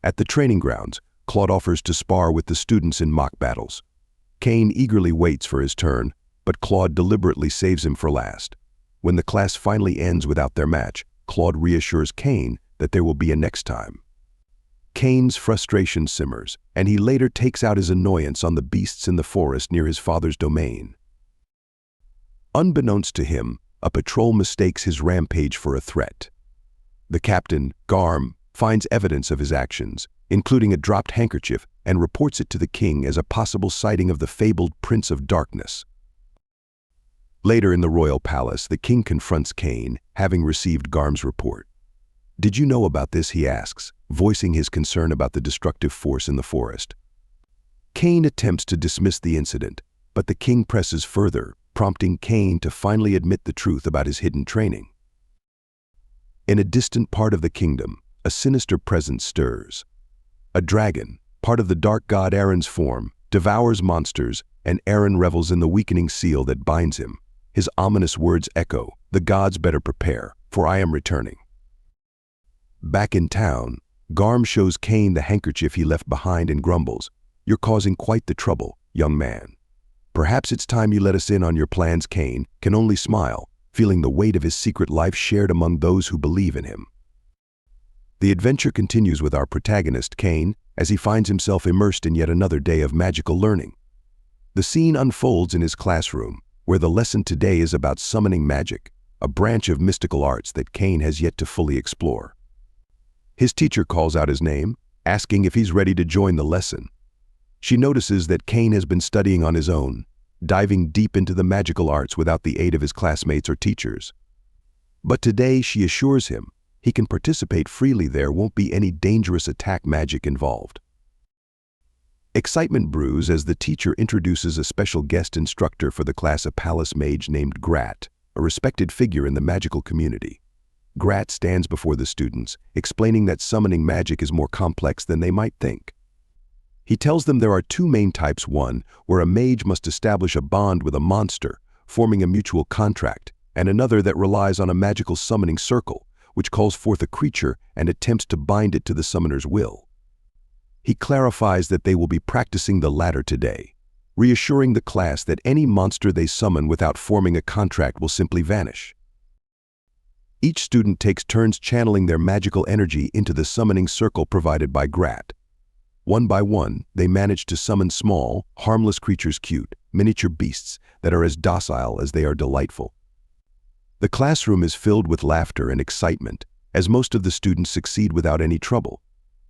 At the training grounds, Claude offers to spar with the students in mock battles. Cain eagerly waits for his turn, but Claude deliberately saves him for last. When the class finally ends without their match, Claude reassures Cain that there will be a next time. Cain's frustration simmers, and he later takes out his annoyance on the beasts in the forest near his father's domain. Unbeknownst to him, a patrol mistakes his rampage for a threat. The captain, Garm, finds evidence of his actions, including a dropped handkerchief, and reports it to the king as a possible sighting of the fabled Prince of Darkness. Later in the royal palace, the king confronts Cain, having received Garm's report. "Did you know about this?" he asks, voicing his concern about the destructive force in the forest. Cain attempts to dismiss the incident, but the king presses further, prompting Cain to finally admit the truth about his hidden training. In a distant part of the kingdom, a sinister presence stirs. A dragon, part of the dark god Aaron's form, devours monsters, and Aaron revels in the weakening seal that binds him. His ominous words echo, "The gods better prepare, for I am returning." Back in town, Garm shows Cain the handkerchief he left behind and grumbles, "You're causing quite the trouble, young man. Perhaps it's time you let us in on your plans." Cain can only smile, feeling the weight of his secret life shared among those who believe in him. The adventure continues with our protagonist, Cain, as he finds himself immersed in yet another day of magical learning. The scene unfolds in his classroom, where the lesson today is about summoning magic, a branch of mystical arts that Cain has yet to fully explore. His teacher calls out his name, asking if he's ready to join the lesson. She notices that Cain has been studying on his own, diving deep into the magical arts without the aid of his classmates or teachers. But today, she assures him, he can participate freely. There won't be any dangerous attack magic involved. Excitement brews as the teacher introduces a special guest instructor for the class, a palace mage named Grat, a respected figure in the magical community. Grat stands before the students, explaining that summoning magic is more complex than they might think. He tells them there are two main types: one, where a mage must establish a bond with a monster, forming a mutual contract, and another that relies on a magical summoning circle, which calls forth a creature and attempts to bind it to the summoner's will. He clarifies that they will be practicing the latter today, reassuring the class that any monster they summon without forming a contract will simply vanish. Each student takes turns channeling their magical energy into the summoning circle provided by Grat. One by one, they manage to summon small, harmless creatures, cute, miniature beasts that are as docile as they are delightful. The classroom is filled with laughter and excitement, as most of the students succeed without any trouble.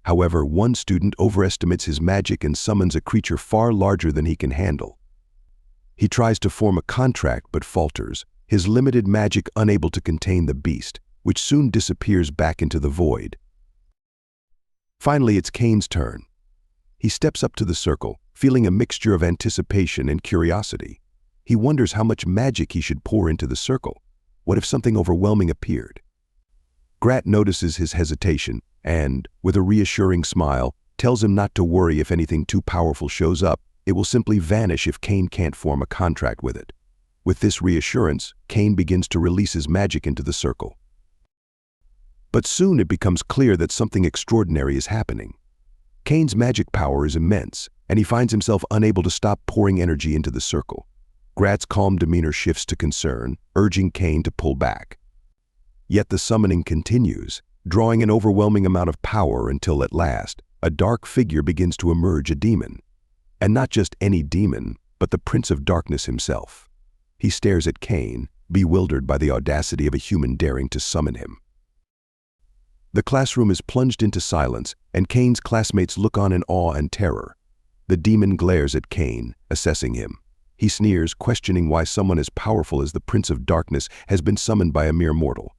However, one student overestimates his magic and summons a creature far larger than he can handle. He tries to form a contract but falters, his limited magic unable to contain the beast, which soon disappears back into the void. Finally, it's Cain's turn. He steps up to the circle, feeling a mixture of anticipation and curiosity. He wonders how much magic he should pour into the circle. What if something overwhelming appeared? Grat notices his hesitation and, with a reassuring smile, tells him not to worry if anything too powerful shows up. It will simply vanish if Cain can't form a contract with it. With this reassurance, Cain begins to release his magic into the circle. But soon it becomes clear that something extraordinary is happening. Cain's magic power is immense, and he finds himself unable to stop pouring energy into the circle. Grat's calm demeanor shifts to concern, urging Cain to pull back. Yet the summoning continues, drawing an overwhelming amount of power until at last, a dark figure begins to emerge, a demon. And not just any demon, but the Prince of Darkness himself. He stares at Cain, bewildered by the audacity of a human daring to summon him. The classroom is plunged into silence, and Cain's classmates look on in awe and terror. The demon glares at Cain, assessing him. He sneers, questioning why someone as powerful as the Prince of Darkness has been summoned by a mere mortal.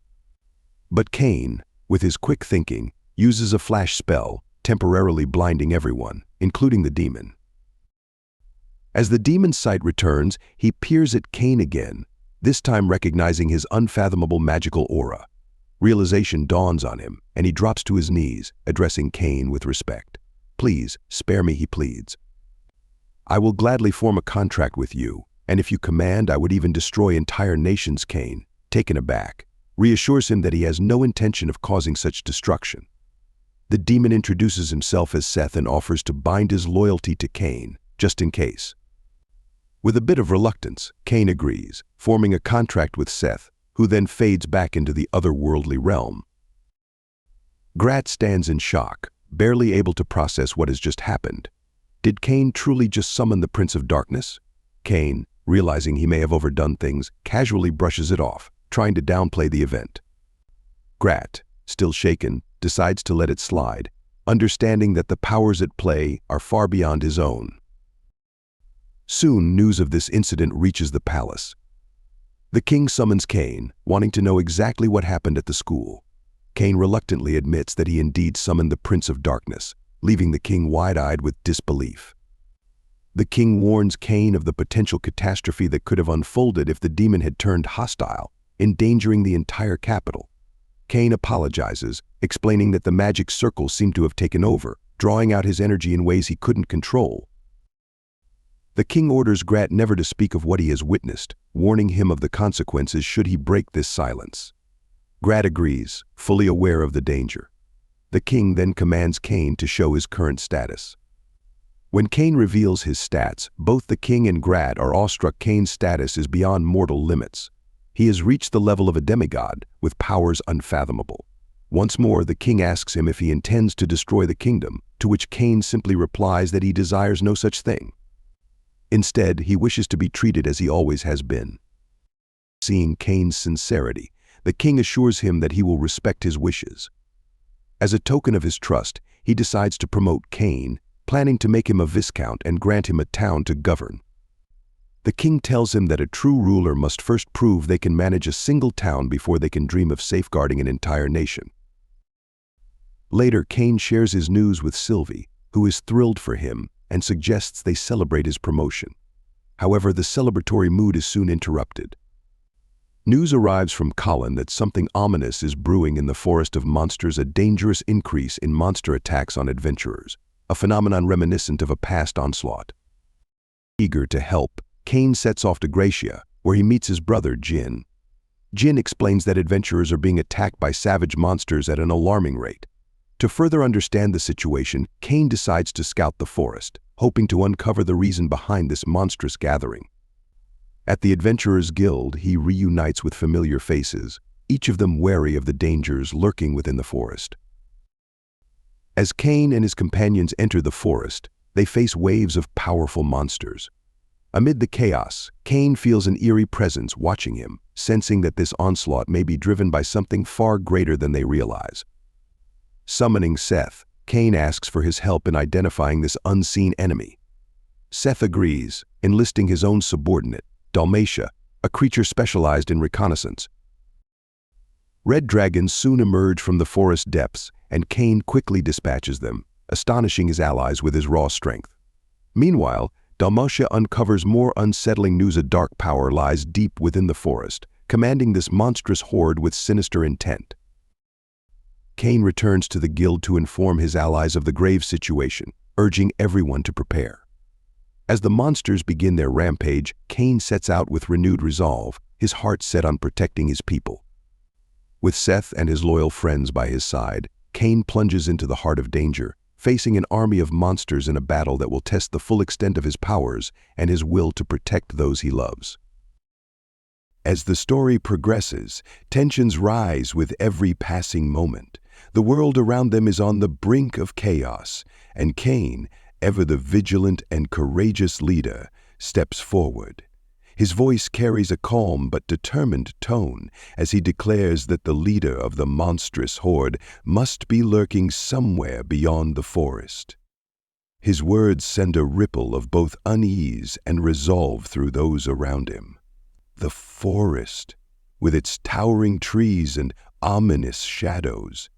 But Cain, with his quick thinking, uses a flash spell, temporarily blinding everyone, including the demon. As the demon's sight returns, he peers at Cain again, this time recognizing his unfathomable magical aura. Realization dawns on him, and he drops to his knees, addressing Cain with respect. Please, spare me, he pleads. I will gladly form a contract with you, and if you command, I would even destroy entire nations. Cain, taken aback, reassures him that he has no intention of causing such destruction. The demon introduces himself as Seth and offers to bind his loyalty to Cain, just in case. With a bit of reluctance, Cain agrees, forming a contract with Seth, who then fades back into the otherworldly realm. Grat stands in shock, barely able to process what has just happened. Did Cain truly just summon the Prince of Darkness? Cain, realizing he may have overdone things, casually brushes it off, trying to downplay the event. Grat, still shaken, decides to let it slide, understanding that the powers at play are far beyond his own. Soon, news of this incident reaches the palace. The king summons Cain, wanting to know exactly what happened at the school. Cain reluctantly admits that he indeed summoned the Prince of Darkness, leaving the king wide-eyed with disbelief. The king warns Cain of the potential catastrophe that could have unfolded if the demon had turned hostile, endangering the entire capital. Cain apologizes, explaining that the magic circle seemed to have taken over, drawing out his energy in ways he couldn't control. The king orders Grat never to speak of what he has witnessed, warning him of the consequences should he break this silence. Grat agrees, fully aware of the danger. The king then commands Cain to show his current status. When Cain reveals his stats, both the king and Grat are awestruck. Cain's status is beyond mortal limits. He has reached the level of a demigod, with powers unfathomable. Once more, the king asks him if he intends to destroy the kingdom, to which Cain simply replies that he desires no such thing. Instead, he wishes to be treated as he always has been. Seeing Cain's sincerity, the king assures him that he will respect his wishes. As a token of his trust, he decides to promote Cain, planning to make him a viscount and grant him a town to govern. The king tells him that a true ruler must first prove they can manage a single town before they can dream of safeguarding an entire nation. Later, Cain shares his news with Sylvie, who is thrilled for him and suggests they celebrate his promotion. However, the celebratory mood is soon interrupted. News arrives from Colin that something ominous is brewing in the Forest of Monsters, a dangerous increase in monster attacks on adventurers, a phenomenon reminiscent of a past onslaught. Eager to help, Cain sets off to Gracia, where he meets his brother, Jin. Jin explains that adventurers are being attacked by savage monsters at an alarming rate. To further understand the situation, Cain decides to scout the forest, hoping to uncover the reason behind this monstrous gathering. At the Adventurers Guild, he reunites with familiar faces, each of them wary of the dangers lurking within the forest. As Cain and his companions enter the forest, they face waves of powerful monsters. Amid the chaos, Cain feels an eerie presence watching him, sensing that this onslaught may be driven by something far greater than they realize. Summoning Seth, Cain asks for his help in identifying this unseen enemy. Seth agrees, enlisting his own subordinate, Dalmatia, a creature specialized in reconnaissance. Red dragons soon emerge from the forest depths, and Cain quickly dispatches them, astonishing his allies with his raw strength. Meanwhile, Dalmatia uncovers more unsettling news. A dark power lies deep within the forest, commanding this monstrous horde with sinister intent. Cain returns to the guild to inform his allies of the grave situation, urging everyone to prepare. As the monsters begin their rampage, Cain sets out with renewed resolve, his heart set on protecting his people. With Seth and his loyal friends by his side, Cain plunges into the heart of danger, facing an army of monsters in a battle that will test the full extent of his powers and his will to protect those he loves. As the story progresses, tensions rise with every passing moment. The world around them is on the brink of chaos, and Cain, ever the vigilant and courageous leader, steps forward. His voice carries a calm but determined tone as he declares that the leader of the monstrous horde must be lurking somewhere beyond the forest. His words send a ripple of both unease and resolve through those around him. The forest, with its towering trees and ominous shadows,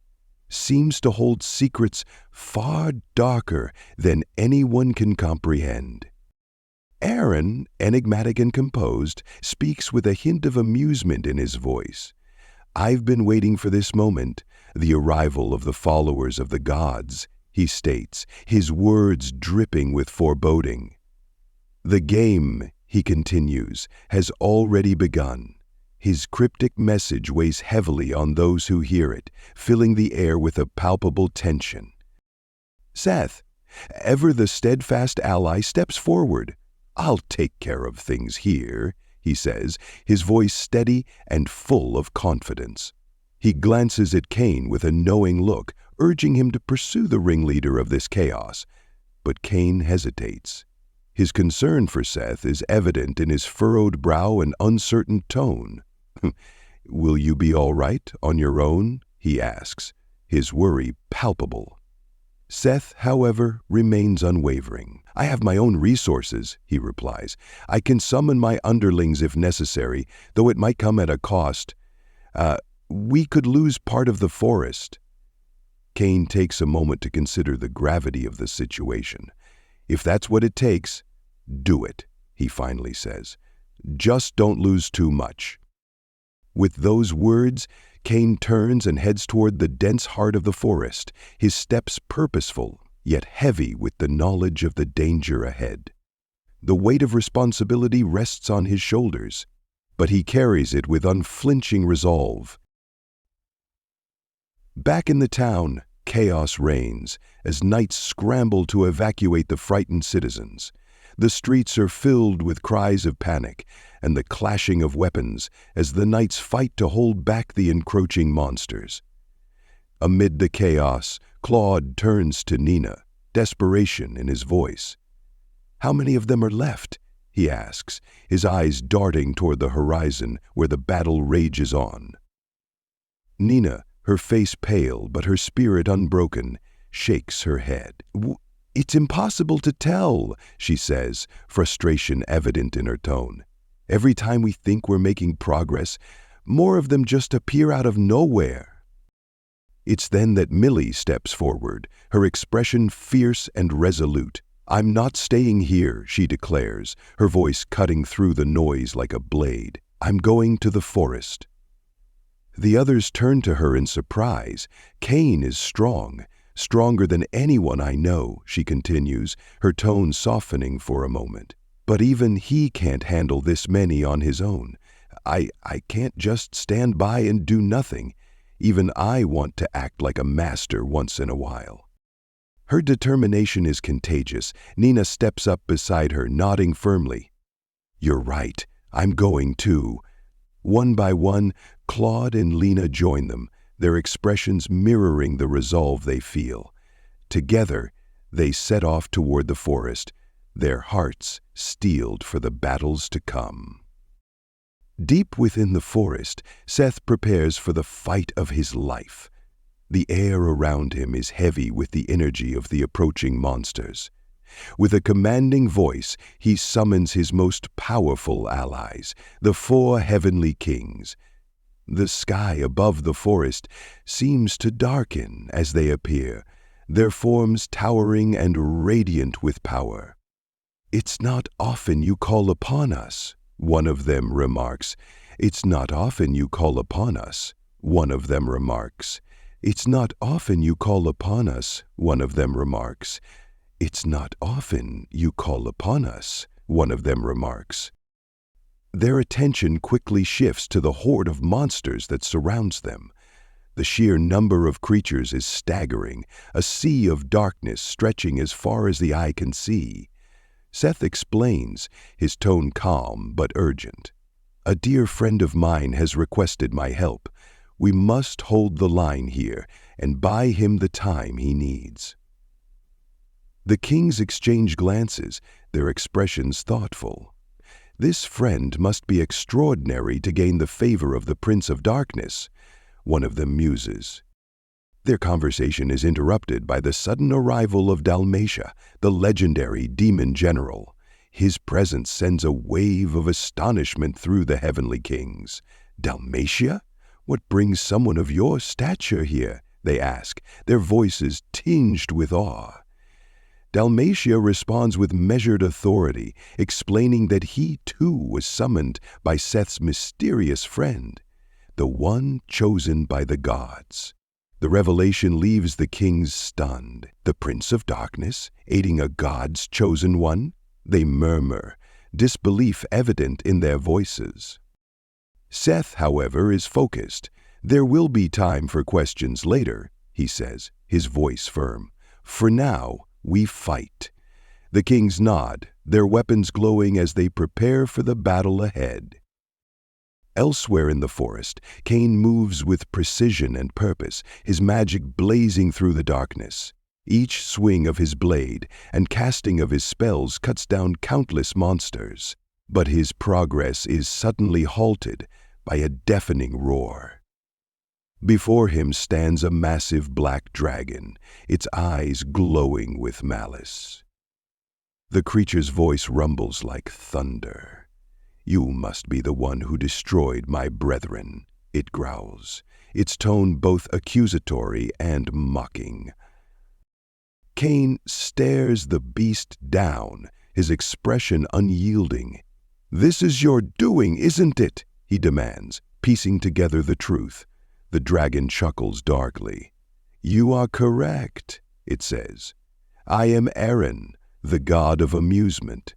seems to hold secrets far darker than anyone can comprehend. Aaron, enigmatic and composed, speaks with a hint of amusement in his voice. "I've been waiting for this moment, the arrival of the followers of the gods," he states, his words dripping with foreboding. The game, he continues, has already begun. His cryptic message weighs heavily on those who hear it, filling the air with a palpable tension. Seth, ever the steadfast ally, steps forward. "I'll take care of things here," he says, his voice steady and full of confidence. He glances at Cain with a knowing look, urging him to pursue the ringleader of this chaos. But Cain hesitates. His concern for Seth is evident in his furrowed brow and uncertain tone. "Will you be all right on your own?" he asks, his worry palpable. Seth, however, remains unwavering. "I have my own resources," he replies. "I can summon my underlings if necessary, though it might come at a cost. We could lose part of the forest." Cain takes a moment to consider the gravity of the situation. "If that's what it takes, do it," he finally says. "Just don't lose too much." With those words, Cain turns and heads toward the dense heart of the forest, his steps purposeful, yet heavy with the knowledge of the danger ahead. The weight of responsibility rests on his shoulders, but he carries it with unflinching resolve. Back in the town, chaos reigns as knights scramble to evacuate the frightened citizens. The streets are filled with cries of panic and the clashing of weapons as the knights fight to hold back the encroaching monsters. Amid the chaos, Claude turns to Nina, desperation in his voice. "How many of them are left?" he asks, his eyes darting toward the horizon where the battle rages on. Nina, her face pale but her spirit unbroken, shakes her head. "It's impossible to tell," she says, frustration evident in her tone. "Every time we think we're making progress, more of them just appear out of nowhere." It's then that Millie steps forward, her expression fierce and resolute. "I'm not staying here," she declares, her voice cutting through the noise like a blade. "I'm going to the forest." The others turn to her in surprise. "Cain is strong. Stronger than anyone I know," she continues, her tone softening for a moment. "But even he can't handle this many on his own. I can't just stand by and do nothing. Even I want to act like a master once in a while." Her determination is contagious. Nina steps up beside her, nodding firmly. "You're right. I'm going too." One by one, Claude and Lena join them, their expressions mirroring the resolve they feel. Together, they set off toward the forest, their hearts steeled for the battles to come. Deep within the forest, Seth prepares for the fight of his life. The air around him is heavy with the energy of the approaching monsters. With a commanding voice, he summons his most powerful allies, the 4 heavenly kings. The sky above the forest seems to darken as they appear, their forms towering and radiant with power. "It's not often you call upon us," one of them remarks. "It's not often you call upon us," one of them remarks. "It's not often you call upon us," one of them remarks. "It's not often you call upon us," one of them remarks. Their attention quickly shifts to the horde of monsters that surrounds them. The sheer number of creatures is staggering, a sea of darkness stretching as far as the eye can see. Seth explains, his tone calm but urgent. "A dear friend of mine has requested my help. We must hold the line here and buy him the time he needs." The kings exchange glances, their expressions thoughtful. "This friend must be extraordinary to gain the favor of the Prince of Darkness," one of them muses. Their conversation is interrupted by the sudden arrival of Dalmatia, the legendary demon general. His presence sends a wave of astonishment through the heavenly kings. "Dalmatia? What brings someone of your stature here?" they ask, their voices tinged with awe. Dalmatia responds with measured authority, explaining that he too was summoned by Seth's mysterious friend, the one chosen by the gods. The revelation leaves the kings stunned. The Prince of Darkness, aiding a god's chosen one? They murmur, disbelief evident in their voices. Seth, however, is focused. There will be time for questions later, he says, his voice firm. For now, we fight. The kings nod, their weapons glowing as they prepare for the battle ahead. Elsewhere in the forest, Cain moves with precision and purpose, his magic blazing through the darkness. Each swing of his blade and casting of his spells cuts down countless monsters. But his progress is suddenly halted by a deafening roar. Before him stands a massive black dragon, its eyes glowing with malice. The creature's voice rumbles like thunder. "You must be the one who destroyed my brethren," it growls, its tone both accusatory and mocking. Cain stares the beast down, his expression unyielding. "This is your doing, isn't it?" he demands, piecing together the truth. The dragon chuckles darkly. "You are correct," it says. "I am Eren, the god of amusement.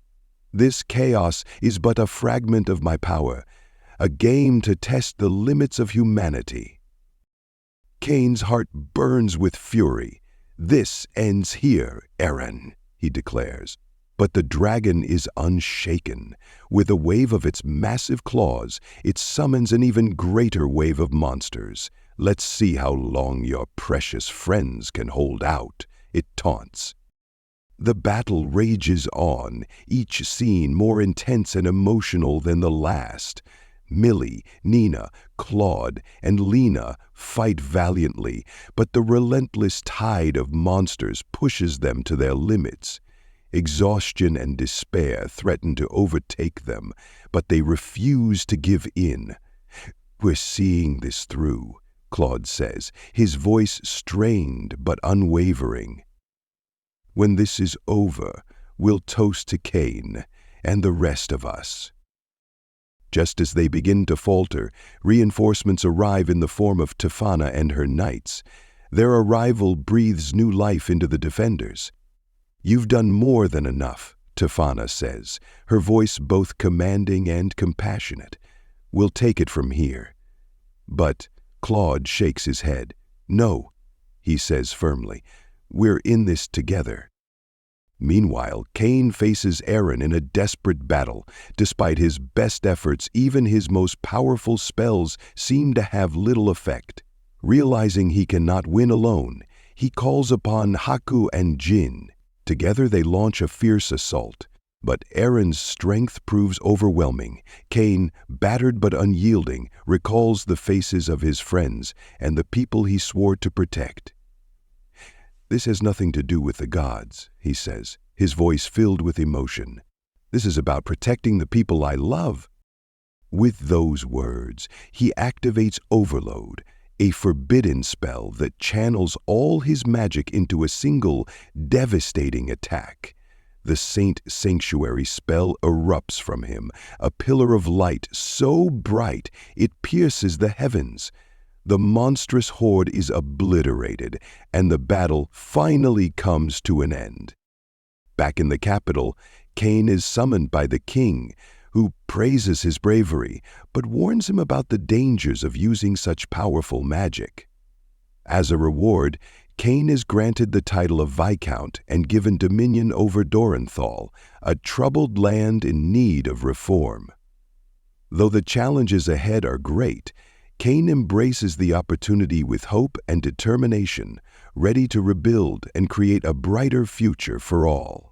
This chaos is but a fragment of my power, a game to test the limits of humanity." Cain's heart burns with fury. "This ends here, Eren," he declares. But the dragon is unshaken. With a wave of its massive claws, it summons an even greater wave of monsters. "Let's see how long your precious friends can hold out," it taunts. The battle rages on, each scene more intense and emotional than the last. Millie, Nina, Claude, and Lena fight valiantly, but the relentless tide of monsters pushes them to their limits. Exhaustion and despair threaten to overtake them, but they refuse to give in. "We're seeing this through," Claude says, his voice strained but unwavering. "When this is over, we'll toast to Cain and the rest of us." Just as they begin to falter, reinforcements arrive in the form of Tefana and her knights. Their arrival breathes new life into the defenders. "You've done more than enough," Tefana says, her voice both commanding and compassionate. "We'll take it from here." But Claude shakes his head. "No," he says firmly, "we're in this together." Meanwhile, Cain faces Eren in a desperate battle. Despite his best efforts, even his most powerful spells seem to have little effect. Realizing he cannot win alone, he calls upon Haku and Jin. Together they launch a fierce assault. But Eren's strength proves overwhelming. Cain, battered but unyielding, recalls the faces of his friends and the people he swore to protect. "This has nothing to do with the gods," he says, his voice filled with emotion. "This is about protecting the people I love." With those words, he activates Overload, a forbidden spell that channels all his magic into a single, devastating attack. The Saint Sanctuary spell erupts from him, a pillar of light so bright it pierces the heavens. The monstrous horde is obliterated, and the battle finally comes to an end. Back in the capital, Cain is summoned by the king, who praises his bravery, but warns him about the dangers of using such powerful magic. As a reward, Cain is granted the title of Viscount and given dominion over Dorenthal, a troubled land in need of reform. Though the challenges ahead are great, Cain embraces the opportunity with hope and determination, ready to rebuild and create a brighter future for all.